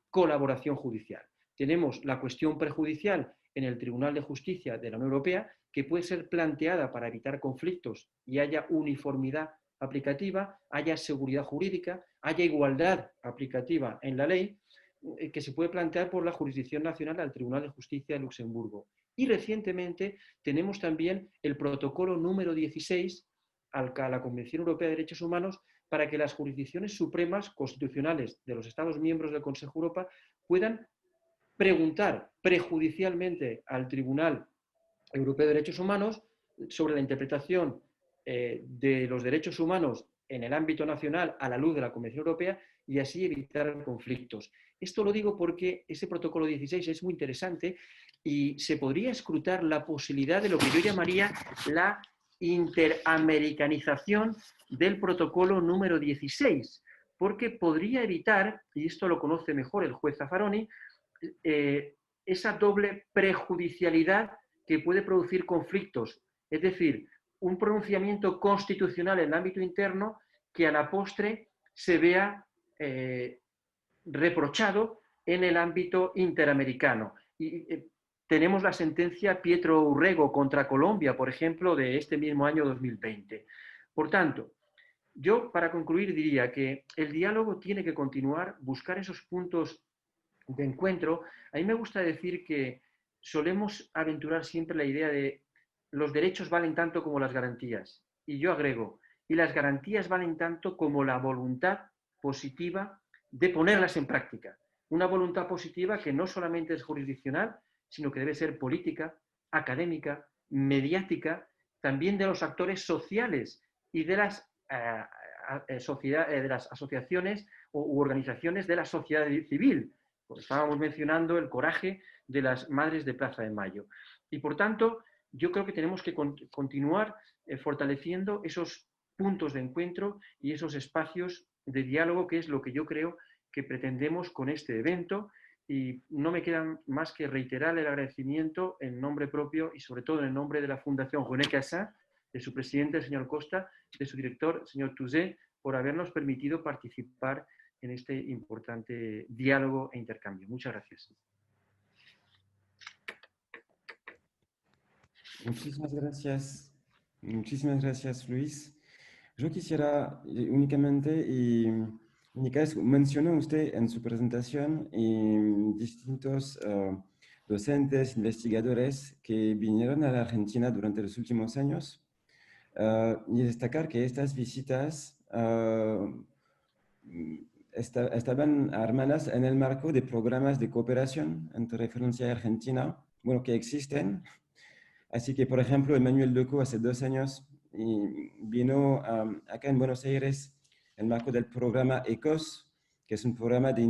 colaboración judicial. Tenemos la cuestión prejudicial en el Tribunal de Justicia de la Unión Europea, que puede ser planteada para evitar conflictos y haya uniformidad aplicativa, haya seguridad jurídica, haya igualdad aplicativa en la ley, que se puede plantear por la jurisdicción nacional al Tribunal de Justicia de Luxemburgo. Y recientemente tenemos también el protocolo número 16 a la Convención Europea de Derechos Humanos para que las jurisdicciones supremas constitucionales de los Estados miembros del Consejo de Europa puedan preguntar prejudicialmente al Tribunal Europeo de Derechos Humanos sobre la interpretación de los derechos humanos en el ámbito nacional a la luz de la Convención Europea y así evitar conflictos. Esto lo digo porque ese protocolo 16 es muy interesante y se podría escrutar la posibilidad de lo que yo llamaría la interamericanización del protocolo número 16, porque podría evitar, y esto lo conoce mejor el juez Zaffaroni, esa doble prejudicialidad que puede producir conflictos. Es decir, un pronunciamiento constitucional en el ámbito interno que a la postre se vea reprochado en el ámbito interamericano. Y tenemos la sentencia Pietro Urrego contra Colombia, por ejemplo, de este mismo año 2020. Por tanto, yo para concluir diría que el diálogo tiene que continuar, buscar esos puntos de encuentro. A mí me gusta decir que solemos aventurar siempre la idea de los derechos valen tanto como las garantías. Y yo agrego, y las garantías valen tanto como la voluntad positiva de ponerlas en práctica. Una voluntad positiva que no solamente es jurisdiccional, sino que debe ser política, académica, mediática, también de los actores sociales y de las, de las asociaciones u organizaciones de la sociedad civil. Pues estábamos mencionando el coraje de las madres de Plaza de Mayo. Y por tanto, yo creo que tenemos que continuar fortaleciendo esos puntos de encuentro y esos espacios de diálogo, que es lo que yo creo que pretendemos con este evento. Y no me queda más que reiterar el agradecimiento en nombre propio y sobre todo en el nombre de la Fundación René Cassin, de su presidente, el señor Costa, de su director, el señor Touzé, por habernos permitido participar en este importante diálogo e intercambio. Muchas gracias. Muchísimas gracias, Luis. Yo quisiera únicamente, mencionó usted en su presentación distintos docentes, investigadores que vinieron a la Argentina durante los últimos años, y destacar que estas visitas estaban armadas en el marco de programas de cooperación entre Francia y Argentina, bueno, que existen. Así que, por ejemplo, Emmanuel Decaux hace 2 años vino acá en Buenos Aires en el marco del programa ECOS, que es un programa de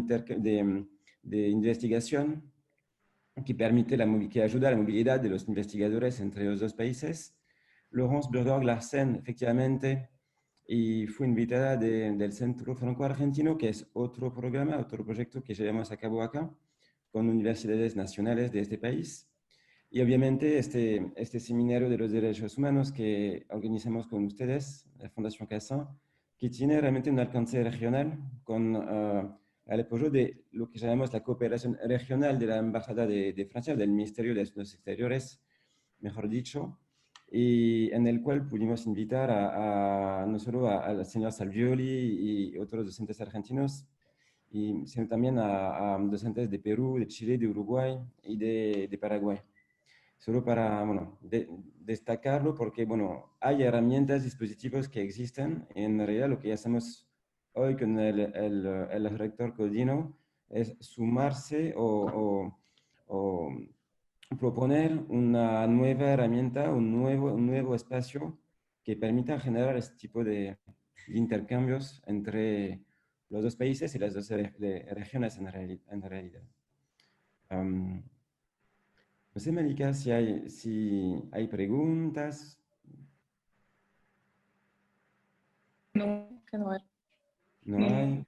investigación que permite que ayuda a la movilidad de los investigadores entre los 2 países. Laurence Burgard-Larsen, efectivamente, y fue invitada del Centro Franco-Argentino, que es otro programa, otro proyecto que llevamos a cabo acá, con universidades nacionales de este país. Y obviamente este seminario de los derechos humanos que organizamos con ustedes, la Fundación Cassin, que tiene realmente un alcance regional con el apoyo de lo que llamamos la cooperación regional de la Embajada de Francia, del Ministerio de Asuntos Exteriores, mejor dicho, y en el cual pudimos invitar no solo al señor Salvioli y otros docentes argentinos, sino también a docentes de Perú, de Chile, de Uruguay y de Paraguay. Solo para destacarlo porque hay herramientas, dispositivos que existen. En realidad lo que hacemos hoy con el rector Codino es sumarse o proponer una nueva herramienta, un nuevo espacio que permita generar este tipo de intercambios entre los 2 países y las 2 regiones en realidad. No sé, Malika, si hay preguntas. No, que no hay. No hay.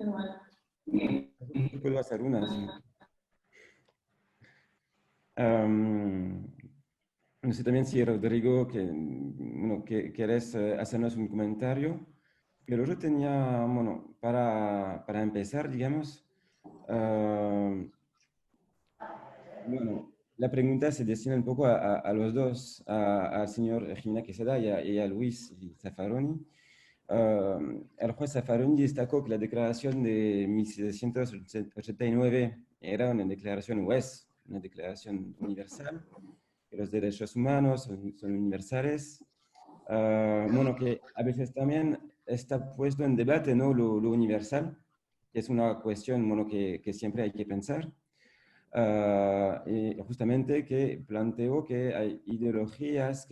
Yo puedo hacer una, sí. No sé también si Rodrigo, quieres hacernos un comentario, pero yo tenía, para empezar, digamos, la pregunta se destina un poco a los dos, al señor Gimena Quesada y a Luis Zaffaroni. El juez Zaffaroni destacó que la declaración de 1789 era una declaración, o es una declaración universal, que los derechos humanos son universales. Que a veces también está puesto en debate, ¿no? Lo universal, que es una cuestión que siempre hay que pensar. Y justamente que planteó que hay ideologías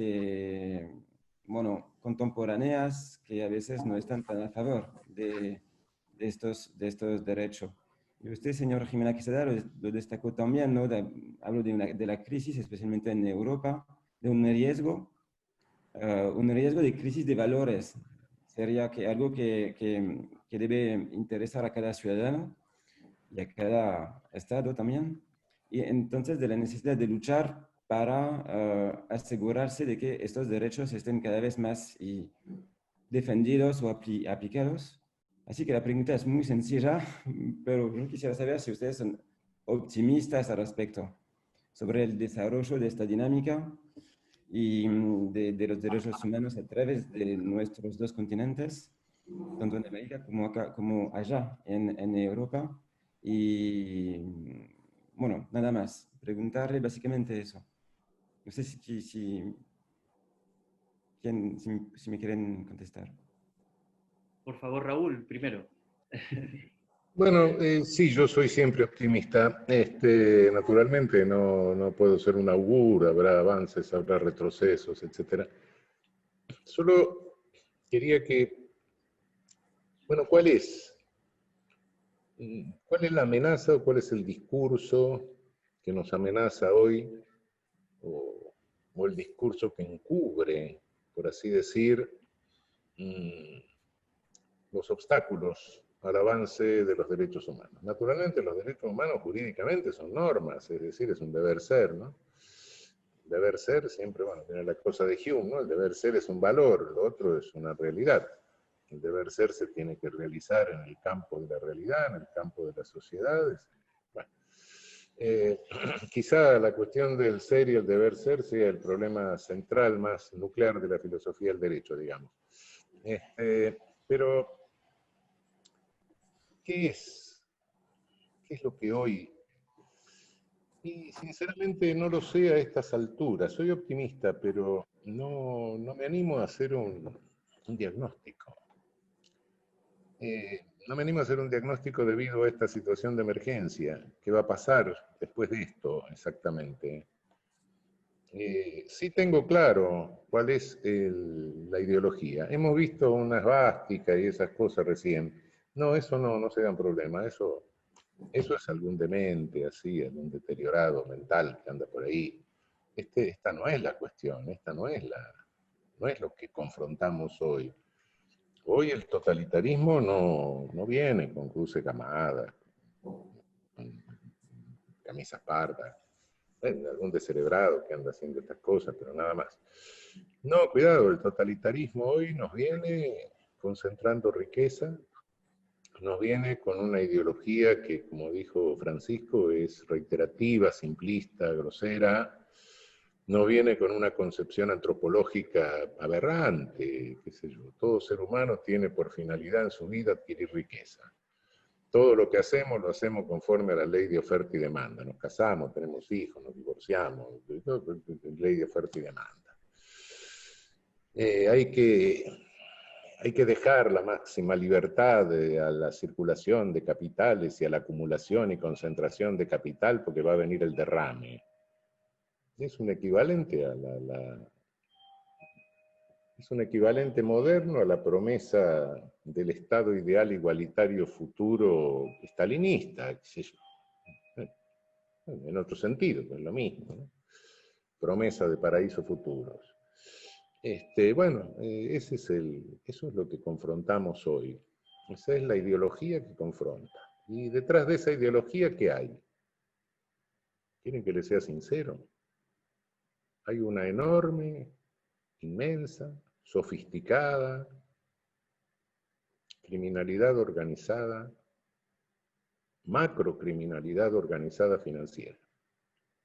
contemporáneas que a veces no están tan a favor de estos derechos. Y usted, señor Gimena Quesada, lo destacó también, ¿no? Habló de la crisis, especialmente en Europa, de un riesgo de crisis de valores. Sería algo que debe interesar a cada ciudadano y a cada estado también. y entonces de la necesidad de luchar para asegurarse de que estos derechos estén cada vez más defendidos o aplicados. Así que la pregunta es muy sencilla, pero yo quisiera saber si ustedes son optimistas al respecto sobre el desarrollo de esta dinámica y de los derechos humanos a través de nuestros dos continentes, tanto en América como, acá, como allá en Europa. Y bueno, nada más, preguntarle básicamente eso. No sé si me quieren contestar. Por favor, Raúl, primero. Bueno, sí, yo soy siempre optimista. Naturalmente no puedo ser un augur, habrá avances, habrá retrocesos, etc. Solo quería que, bueno, ¿cuál es la amenaza o cuál es el discurso que nos amenaza hoy o el discurso que encubre, por así decir, los obstáculos al avance de los derechos humanos? Naturalmente los derechos humanos jurídicamente son normas, es decir, es un deber ser, ¿no? Deber ser siempre, bueno, tiene la cosa de Hume, ¿no? El deber ser es un valor, lo otro es una realidad. El deber ser se tiene que realizar en el campo de la realidad, en el campo de las sociedades. Bueno, quizá la cuestión del ser y el deber ser sea el problema central más nuclear de la filosofía del derecho, digamos. Pero, ¿qué es lo que hoy? Y sinceramente no lo sé a estas alturas. Soy optimista, pero no me animo a hacer un diagnóstico. No me animo a hacer un diagnóstico debido a esta situación de emergencia. ¿Qué va a pasar después de esto exactamente? Sí tengo claro cuál es la ideología. Hemos visto una esvástica y esas cosas recién. No, eso no se dan problema. Eso es algún demente, así, algún deteriorado mental que anda por ahí. Esta no es la cuestión, esta no es lo que confrontamos hoy. Hoy el totalitarismo no viene con cruce camada, con camisas pardas, algún descerebrado que anda haciendo estas cosas, pero nada más. No, cuidado, el totalitarismo hoy nos viene concentrando riqueza, nos viene con una ideología que, como dijo Francisco, es reiterativa, simplista, grosera, nos viene con una concepción antropológica aberrante, qué sé yo. Todo ser humano tiene por finalidad en su vida adquirir riqueza. Todo lo que hacemos lo hacemos conforme a la ley de oferta y demanda. Nos casamos, tenemos hijos, nos divorciamos, ley de oferta y demanda. Hay que dejar la máxima libertad a la circulación de capitales y a la acumulación y concentración de capital porque va a venir el derrame. Es un equivalente es un equivalente moderno a la promesa del Estado ideal igualitario futuro stalinista, qué sé yo. En otro sentido, es lo mismo, ¿no? Promesa de paraísos futuros. Bueno, eso es lo que confrontamos hoy. Esa es la ideología que confronta. Y detrás de esa ideología, ¿qué hay? ¿Quieren que les sea sincero? Hay una enorme, inmensa, sofisticada criminalidad organizada, macrocriminalidad organizada financiera.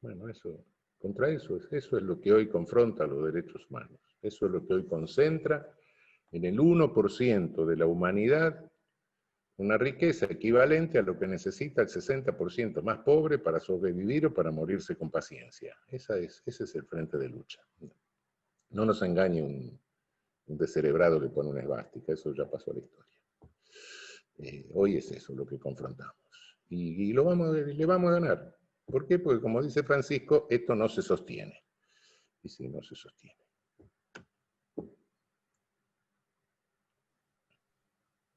Bueno, contra eso es lo que hoy confronta los derechos humanos. Eso es lo que hoy concentra en el 1% de la humanidad una riqueza equivalente a lo que necesita el 60% más pobre para sobrevivir o para morirse con paciencia. Ese es el frente de lucha. No nos engañe un descerebrado que pone una esvástica, eso ya pasó a la historia. Hoy es eso lo que confrontamos. Y le vamos a ganar. ¿Por qué? Porque como dice Francisco, esto no se sostiene. Y si no se sostiene.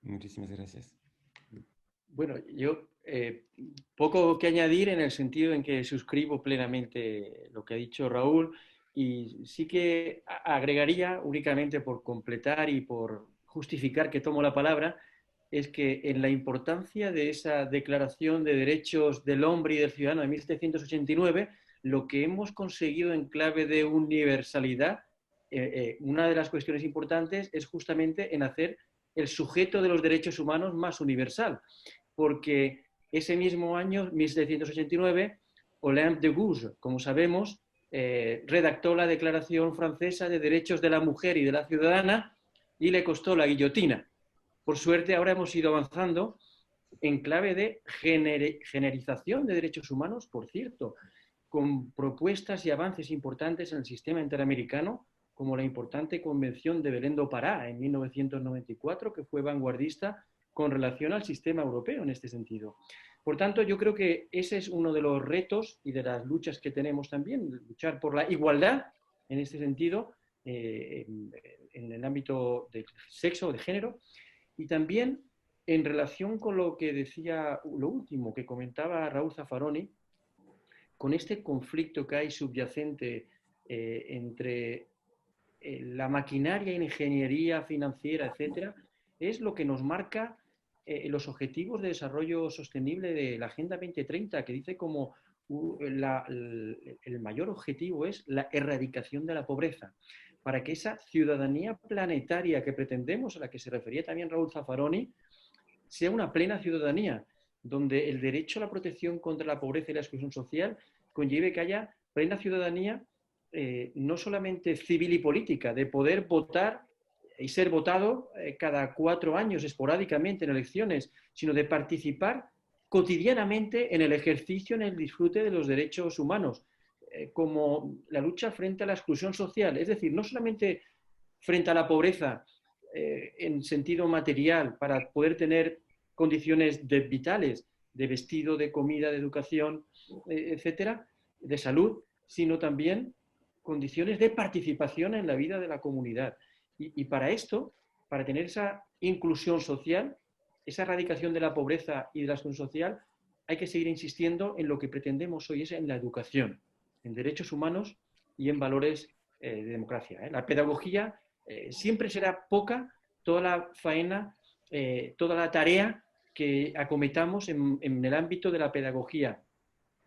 Muchísimas gracias. Bueno, yo poco que añadir en el sentido en que suscribo plenamente lo que ha dicho Raúl y sí que agregaría únicamente por completar y por justificar que tomo la palabra, es que en la importancia de esa Declaración de Derechos del Hombre y del Ciudadano de 1789, lo que hemos conseguido en clave de universalidad, una de las cuestiones importantes es justamente en hacer el sujeto de los derechos humanos más universal, porque ese mismo año, 1789, Olympe de Gouges, como sabemos, redactó la Declaración Francesa de Derechos de la Mujer y de la Ciudadana y le costó la guillotina. Por suerte, ahora hemos ido avanzando en clave de generización de derechos humanos, por cierto, con propuestas y avances importantes en el sistema interamericano, como la importante Convención de Belém do Pará en 1994, que fue vanguardista con relación al sistema europeo en este sentido. Por tanto, yo creo que ese es uno de los retos y de las luchas que tenemos también, luchar por la igualdad en este sentido, en el ámbito del sexo, de género, y también en relación con lo que decía, lo último que comentaba Raúl Zaffaroni, con este conflicto que hay subyacente entre la maquinaria e ingeniería financiera, etcétera, es lo que nos marca los objetivos de desarrollo sostenible de la Agenda 2030, que dice como el mayor objetivo es la erradicación de la pobreza, para que esa ciudadanía planetaria que pretendemos, a la que se refería también Raúl Zaffaroni, sea una plena ciudadanía, donde el derecho a la protección contra la pobreza y la exclusión social conlleve que haya plena ciudadanía, no solamente civil y política, de poder votar y ser votado cada 4 años esporádicamente en elecciones, sino de participar cotidianamente en el ejercicio, en el disfrute de los derechos humanos, como la lucha frente a la exclusión social, es decir, no solamente frente a la pobreza en sentido material, para poder tener condiciones vitales, de vestido, de comida, de educación, etcétera, de salud, sino también condiciones de participación en la vida de la comunidad. Y para esto, para tener esa inclusión social, esa erradicación de la pobreza y de la exclusión social, hay que seguir insistiendo en lo que pretendemos hoy, es en la educación, en derechos humanos y en valores de democracia. La pedagogía siempre será poca, toda la faena, toda la tarea que acometamos en el ámbito de la pedagogía,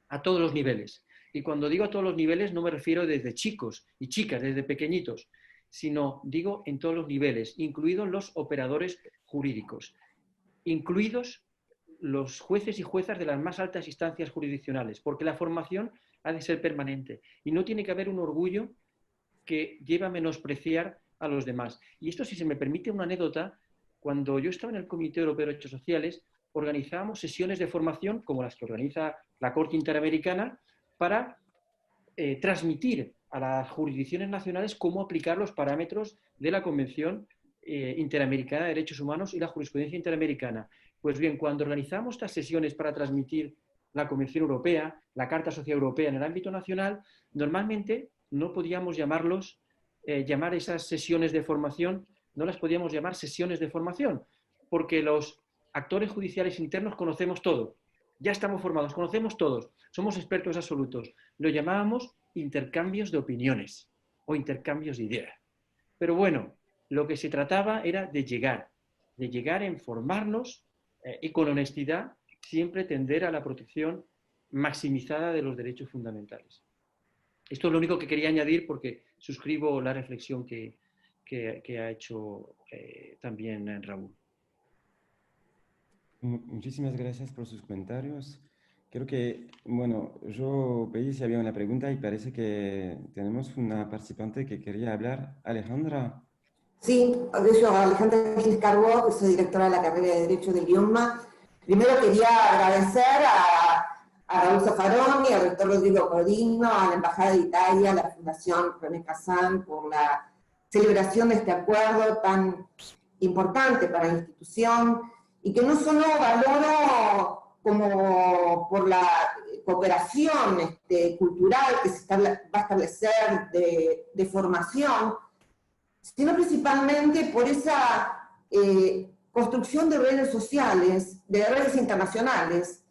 a todos los niveles. Y cuando digo a todos los niveles no me refiero desde chicos y chicas, desde pequeñitos, sino digo en todos los niveles, incluidos los operadores jurídicos, incluidos los jueces y juezas de las más altas instancias jurisdiccionales, porque la formación ha de ser permanente y no tiene que haber un orgullo que lleva a menospreciar a los demás. Y esto, si se me permite una anécdota, cuando yo estaba en el Comité Europeo de Derechos Sociales, organizábamos sesiones de formación, como las que organiza la Corte Interamericana, para transmitir a las jurisdicciones nacionales cómo aplicar los parámetros de la Convención Interamericana de Derechos Humanos y la jurisprudencia interamericana. Pues bien, cuando organizamos estas sesiones para transmitir la Convención Europea, la Carta Social Europea en el ámbito nacional, normalmente no podíamos llamar esas sesiones de formación, no las podíamos llamar sesiones de formación, porque los actores judiciales internos conocemos todo, ya estamos formados, conocemos todos, somos expertos absolutos. Lo llamábamos intercambios de opiniones o intercambios de ideas. Pero bueno, lo que se trataba era de llegar en formarnos y con honestidad siempre tender a la protección maximizada de los derechos fundamentales. Esto es lo único que quería añadir porque suscribo la reflexión que ha hecho también Raúl. Muchísimas gracias por sus comentarios. Creo que, bueno, yo veí si había una pregunta y parece que tenemos una participante que quería hablar. Alejandra. Sí, yo soy Alejandra Gil Carbó, que soy directora de la carrera de Derecho del IOMA. Primero quería agradecer a Raúl Zaffaroni, al rector Rodrigo Codino, a la Embajada de Italia, a la Fundación René Cassin por la celebración de este acuerdo tan importante para la institución y que no solo valoro como por la cooperación cultural que se va a establecer de formación, sino principalmente por esa construcción de redes sociales, de redes internacionales,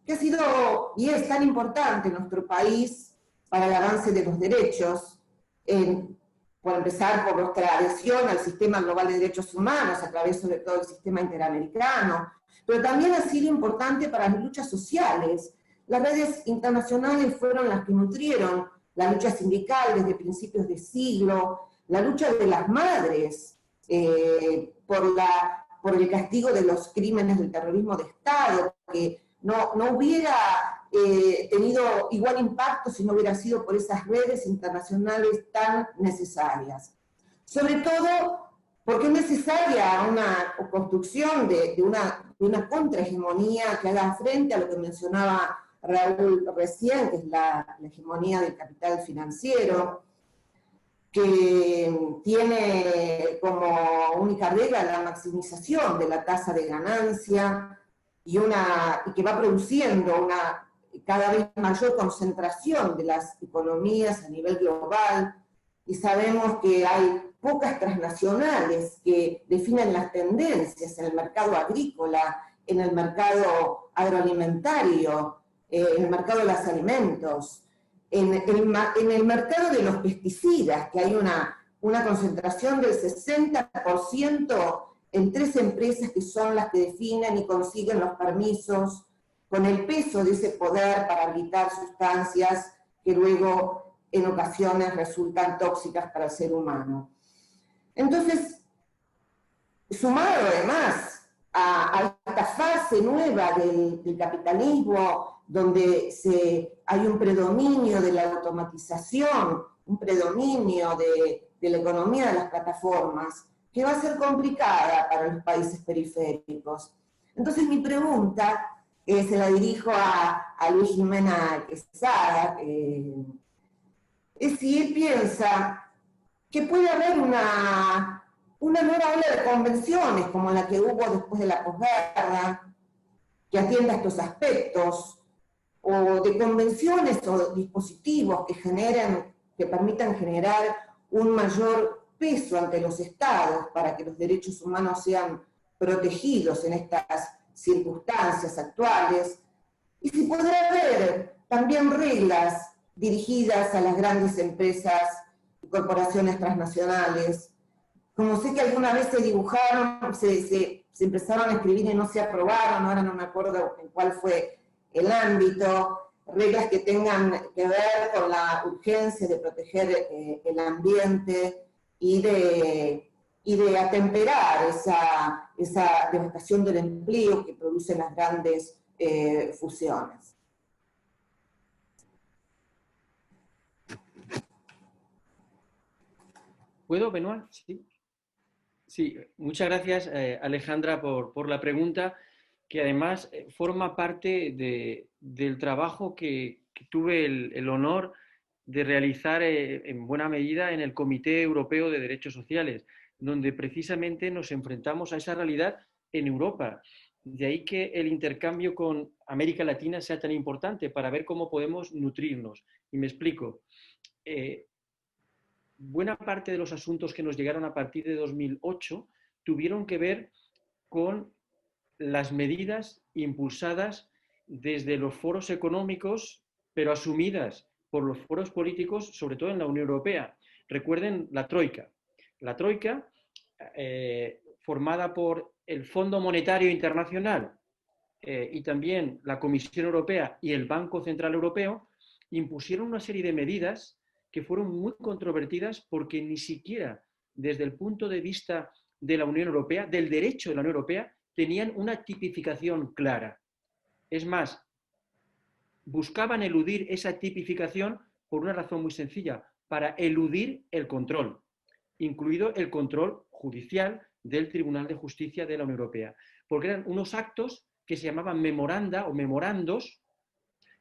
que ha sido y es tan importante en nuestro país para el avance de los derechos, por empezar por nuestra adhesión al sistema global de derechos humanos, a través sobre todo del sistema interamericano, pero también ha sido importante para las luchas sociales. Las redes internacionales fueron las que nutrieron la lucha sindical desde principios de siglo, la lucha de las madres por el castigo de los crímenes del terrorismo de Estado, que no hubiera tenido igual impacto si no hubiera sido por esas redes internacionales tan necesarias. Sobre todo porque es necesaria una construcción de una contrahegemonía que haga frente a lo que mencionaba Raúl recién, que es la hegemonía del capital financiero, que tiene como única regla la maximización de la tasa de ganancia y que va produciendo una cada vez mayor concentración de las economías a nivel global, y sabemos que hay pocas transnacionales que definen las tendencias en el mercado agrícola, en el mercado agroalimentario, en el mercado de los alimentos, en el mercado de los pesticidas, que hay una concentración del 60% en 3 empresas que son las que definen y consiguen los permisos, con el peso de ese poder para habilitar sustancias que luego en ocasiones resultan tóxicas para el ser humano. Entonces, sumado además a esta fase nueva del capitalismo, donde hay un predominio de la automatización, un predominio de la economía de las plataformas, que va a ser complicada para los países periféricos. Entonces mi pregunta, se la dirijo a Luis Jimena Quesada, es si él piensa que puede haber una nueva ola de convenciones, como la que hubo después de la posguerra, que atienda a estos aspectos, o de convenciones o dispositivos que permitan generar un mayor peso ante los estados para que los derechos humanos sean protegidos en estas circunstancias actuales, y si podrá haber también reglas dirigidas a las grandes empresas y corporaciones transnacionales. Como sé que alguna vez se dibujaron, se empezaron a escribir y no se aprobaron, ahora no me acuerdo en cuál fue el ámbito, reglas que tengan que ver con la urgencia de proteger el ambiente y de atemperar esa devastación del empleo que producen las grandes fusiones. ¿Puedo, Benoit? Sí. Sí, muchas gracias, Alejandra, por la pregunta, que además forma parte del trabajo que tuve el honor de realizar en buena medida en el Comité Europeo de Derechos Sociales, donde precisamente nos enfrentamos a esa realidad en Europa. De ahí que el intercambio con América Latina sea tan importante para ver cómo podemos nutrirnos. Y me explico. Buena parte de los asuntos que nos llegaron a partir de 2008 tuvieron que ver con las medidas impulsadas desde los foros económicos, pero asumidas por los foros políticos, sobre todo en la Unión Europea. Recuerden la Troika. La Troika, formada por el Fondo Monetario Internacional y también la Comisión Europea y el Banco Central Europeo, impusieron una serie de medidas que fueron muy controvertidas porque ni siquiera desde el punto de vista de la Unión Europea, del derecho de la Unión Europea, tenían una tipificación clara. Es más, buscaban eludir esa tipificación por una razón muy sencilla, para eludir el control, incluido el control judicial del Tribunal de Justicia de la Unión Europea, porque eran unos actos que se llamaban memoranda o memorandos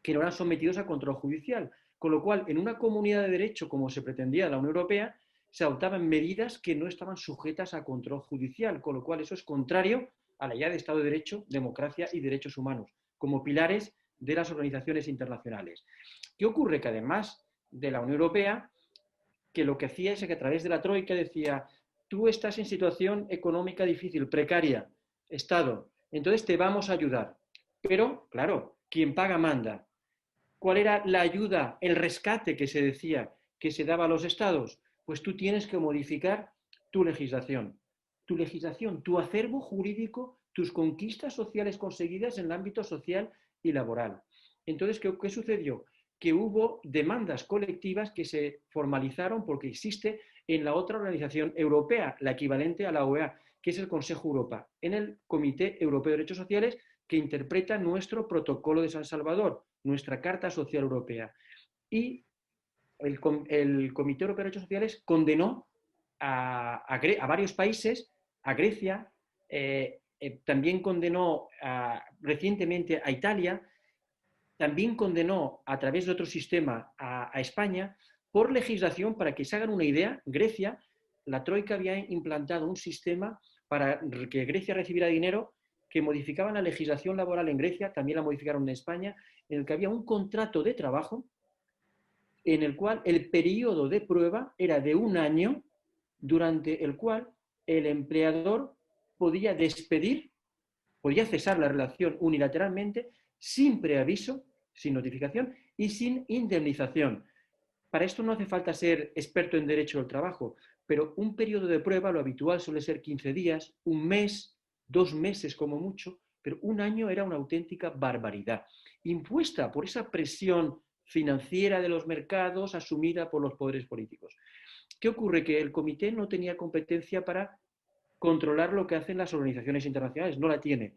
que no eran sometidos a control judicial, con lo cual en una comunidad de derecho como se pretendía de la Unión Europea se adoptaban medidas que no estaban sujetas a control judicial, con lo cual eso es contrario a la idea de Estado de Derecho, democracia y derechos humanos, como pilares de las organizaciones internacionales. ¿Qué ocurre? Que además de la Unión Europea, que lo que hacía es que a través de la Troika decía, tú estás en situación económica difícil, precaria, Estado, entonces te vamos a ayudar. Pero, claro, quien paga manda. ¿Cuál era la ayuda, el rescate que se decía que se daba a los Estados? pues tú tienes que modificar tu legislación, tu acervo jurídico, tus conquistas sociales conseguidas en el ámbito social y laboral. Entonces, ¿qué sucedió? Que hubo demandas colectivas que se formalizaron porque existe en la otra organización europea, la equivalente a la OEA, que es el Consejo Europa, en el Comité Europeo de Derechos Sociales, que interpreta nuestro Protocolo de San Salvador, nuestra Carta Social Europea. Y el Comité Europeo de Derechos Sociales condenó a varios países, a Grecia, también condenó recientemente a Italia, también condenó a través de otro sistema a España por legislación. Para que se hagan una idea, Grecia, la Troika había implantado un sistema para que Grecia recibiera dinero que modificaban la legislación laboral en Grecia, también la modificaron en España, en el que había un contrato de trabajo en el cual el periodo de prueba era de 1 año, durante el cual el empleador podía despedir, podía cesar la relación unilateralmente, sin preaviso, sin notificación y sin indemnización. Para esto no hace falta ser experto en derecho del trabajo, pero un periodo de prueba, lo habitual suele ser 15 días, 1 mes, 2 meses como mucho, pero 1 año era una auténtica barbaridad, impuesta por esa presión financiera de los mercados asumida por los poderes políticos. ¿Qué ocurre? Que el comité no tenía competencia para controlar lo que hacen las organizaciones internacionales, no la tiene,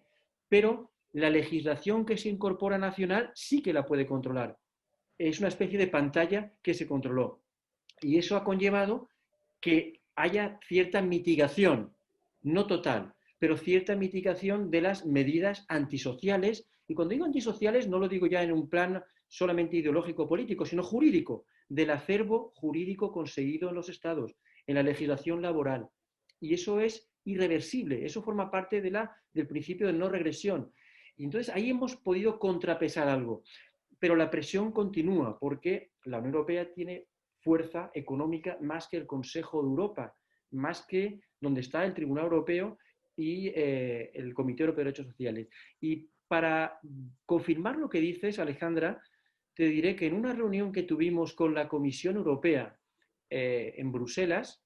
pero la legislación que se incorpora nacional sí que la puede controlar. Es una especie de pantalla que se controló. Y eso ha conllevado que haya cierta mitigación, no total, pero cierta mitigación de las medidas antisociales. Y cuando digo antisociales no lo digo ya en un plan solamente ideológico político, sino jurídico, del acervo jurídico conseguido en los estados, en la legislación laboral. Y eso es irreversible, eso forma parte del principio de no regresión. Y entonces ahí hemos podido contrapesar algo. Pero la presión continúa porque la Unión Europea tiene fuerza económica más que el Consejo de Europa, más que donde está el Tribunal Europeo y el Comité Europeo de Derechos Sociales. Y para confirmar lo que dices, Alejandra, te diré que en una reunión que tuvimos con la Comisión Europea en Bruselas,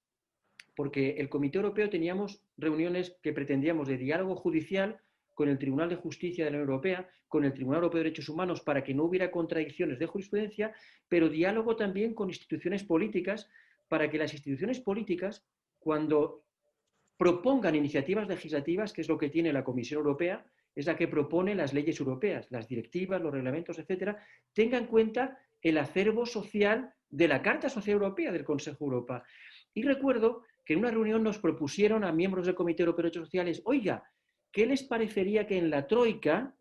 porque el Comité Europeo teníamos reuniones que pretendíamos de diálogo judicial con el Tribunal de Justicia de la Unión Europea, con el Tribunal Europeo de Derechos Humanos, para que no hubiera contradicciones de jurisprudencia, pero diálogo también con instituciones políticas, para que las instituciones políticas, cuando propongan iniciativas legislativas, que es lo que tiene la Comisión Europea, es la que propone las leyes europeas, las directivas, los reglamentos, etcétera, tengan en cuenta el acervo social de la Carta Social Europea del Consejo de Europa. Y recuerdo que en una reunión nos propusieron a miembros del Comité Europeo de Derechos Sociales, oiga, ¿qué les parecería que en la Troika,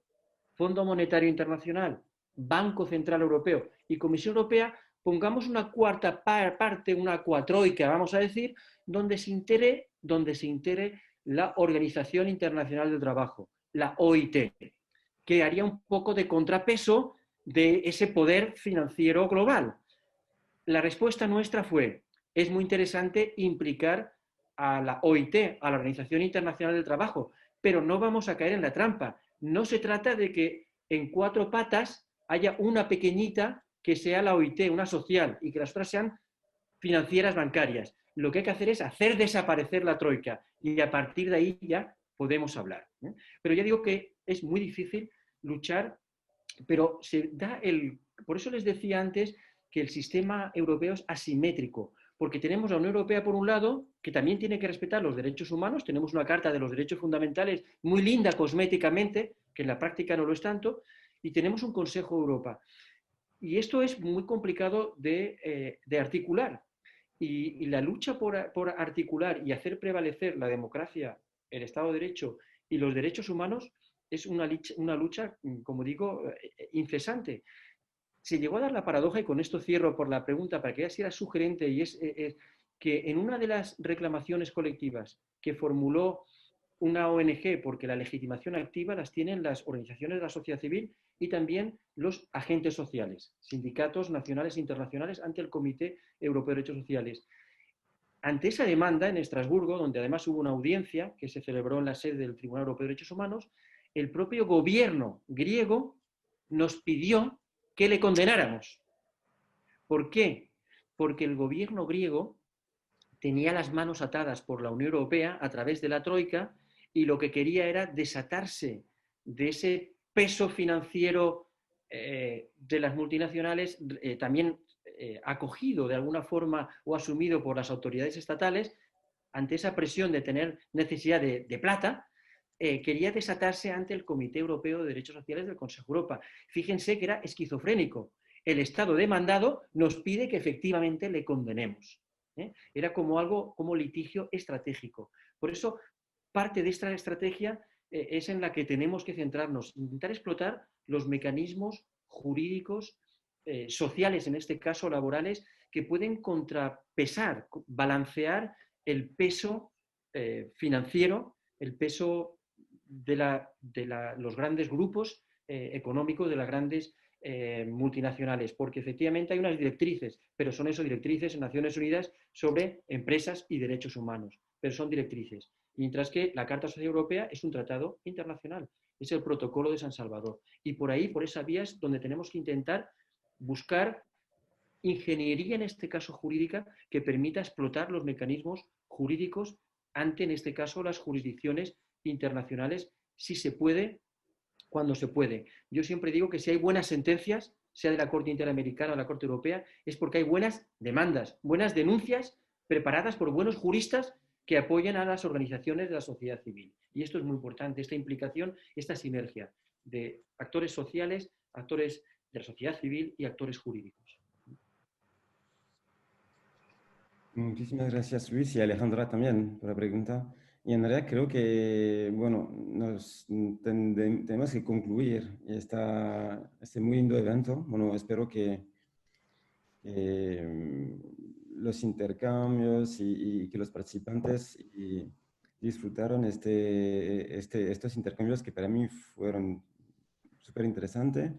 Fondo Monetario Internacional, Banco Central Europeo y Comisión Europea, pongamos una cuarta parte, una cuatroika, vamos a decir, donde se integre la Organización Internacional del Trabajo, la OIT, que haría un poco de contrapeso de ese poder financiero global? La respuesta nuestra fue, es muy interesante implicar a la OIT, a la Organización Internacional del Trabajo, pero no vamos a caer en la trampa. No se trata de que en 4 patas haya una pequeñita que sea la OIT, una social, y que las otras sean financieras bancarias. Lo que hay que hacer es hacer desaparecer la troika y a partir de ahí ya podemos hablar. Pero ya digo que es muy difícil luchar, pero se da por eso les decía antes que el sistema europeo es asimétrico, porque tenemos la Unión Europea por un lado, que también tiene que respetar los derechos humanos, tenemos una Carta de los Derechos Fundamentales muy linda cosméticamente, que en la práctica no lo es tanto, y tenemos un Consejo de Europa. Y esto es muy complicado de articular. Y la lucha por articular y hacer prevalecer la democracia, el Estado de Derecho y los derechos humanos es una lucha, como digo, incesante. Se llegó a dar la paradoja, y con esto cierro por la pregunta para que ya sea sugerente, y es que en una de las reclamaciones colectivas que formuló una ONG, porque la legitimación activa las tienen las organizaciones de la sociedad civil y también los agentes sociales, sindicatos nacionales e internacionales ante el Comité Europeo de Derechos Sociales. Ante esa demanda en Estrasburgo, donde además hubo una audiencia que se celebró en la sede del Tribunal Europeo de Derechos Humanos, el propio gobierno griego nos pidió que le condenáramos. ¿Por qué? Porque el gobierno griego tenía las manos atadas por la Unión Europea a través de la Troika y lo que quería era desatarse de ese peso financiero de las multinacionales, también acogido de alguna forma o asumido por las autoridades estatales, ante esa presión de tener necesidad de plata, quería desatarse ante el Comité Europeo de Derechos Sociales del Consejo de Europa. Fíjense que era esquizofrénico. El Estado demandado nos pide que efectivamente le condenemos. Era como algo, como litigio estratégico. Por eso, parte de esta estrategia es en la que tenemos que centrarnos, intentar explotar los mecanismos jurídicos, sociales, en este caso laborales, que pueden contrapesar, balancear el peso financiero, el peso de los grandes grupos económicos, de las grandes multinacionales, porque efectivamente hay unas directrices, pero son esas directrices en Naciones Unidas sobre empresas y derechos humanos, pero son directrices. Mientras que la Carta Social Europea es un tratado internacional, es el protocolo de San Salvador. Y por ahí, por esa vía es donde tenemos que intentar buscar ingeniería, en este caso jurídica, que permita explotar los mecanismos jurídicos ante, en este caso, las jurisdicciones internacionales, si se puede, cuando se puede. Yo siempre digo que si hay buenas sentencias, sea de la Corte Interamericana o la Corte Europea, es porque hay buenas demandas, buenas denuncias preparadas por buenos juristas que apoyan a las organizaciones de la sociedad civil. Y esto es muy importante, esta implicación, esta sinergia de actores sociales, actores de la sociedad civil y actores jurídicos. Muchísimas gracias, Luis, y Alejandra también por la pregunta. Y en realidad creo que, bueno, tenemos que concluir este muy lindo evento. Bueno, espero que los intercambios y que los participantes disfrutaron estos intercambios que para mí fueron súper interesantes.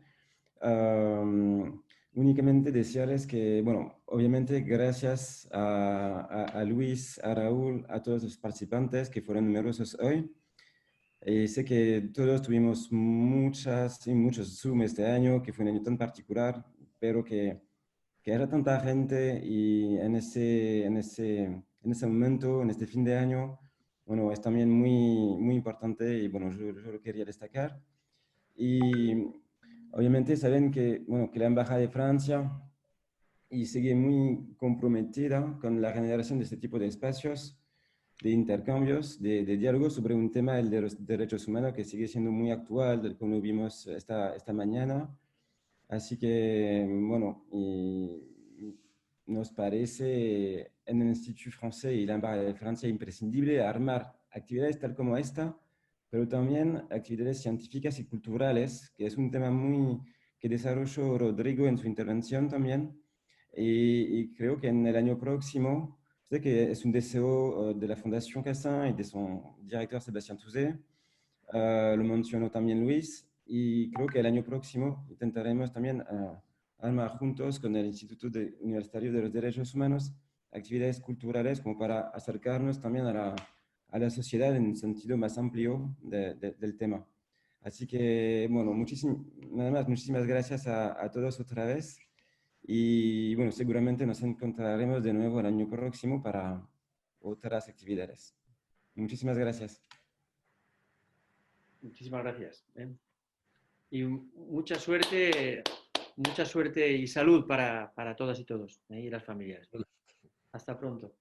Únicamente desearles que, bueno, obviamente gracias a Luis, a Raúl, a todos los participantes que fueron numerosos hoy. Sé que todos tuvimos muchos Zoom este año, que fue un año tan particular, pero que era tanta gente y en ese momento, en este fin de año, bueno, es también muy importante y bueno, yo lo quería destacar. Y obviamente saben que, bueno, que la Embajada de Francia y sigue muy comprometida con la generación de este tipo de espacios, de intercambios, de diálogos sobre un tema de los derechos humanos que sigue siendo muy actual, como vimos esta mañana. Así que, bueno, nos parece en el Instituto Francés y la Embajada de Francia imprescindible armar actividades tal como esta, pero también actividades científicas y culturales, que es un tema que desarrolló Rodrigo en su intervención también. Y creo que en el año próximo, sé que es un deseo de la Fundación Cassin y de su director Sebastián Touzé, lo mencionó también Luis, y creo que el año próximo intentaremos también armar juntos con el Instituto Universitario de los Derechos Humanos actividades culturales como para acercarnos también a la sociedad en un sentido más amplio del tema. Así que, bueno, nada más, muchísimas gracias a todos otra vez. Y bueno, seguramente nos encontraremos de nuevo el año próximo para otras actividades. Muchísimas gracias. Muchísimas gracias. Y mucha suerte y salud para todas y todos y las familias. Hasta pronto.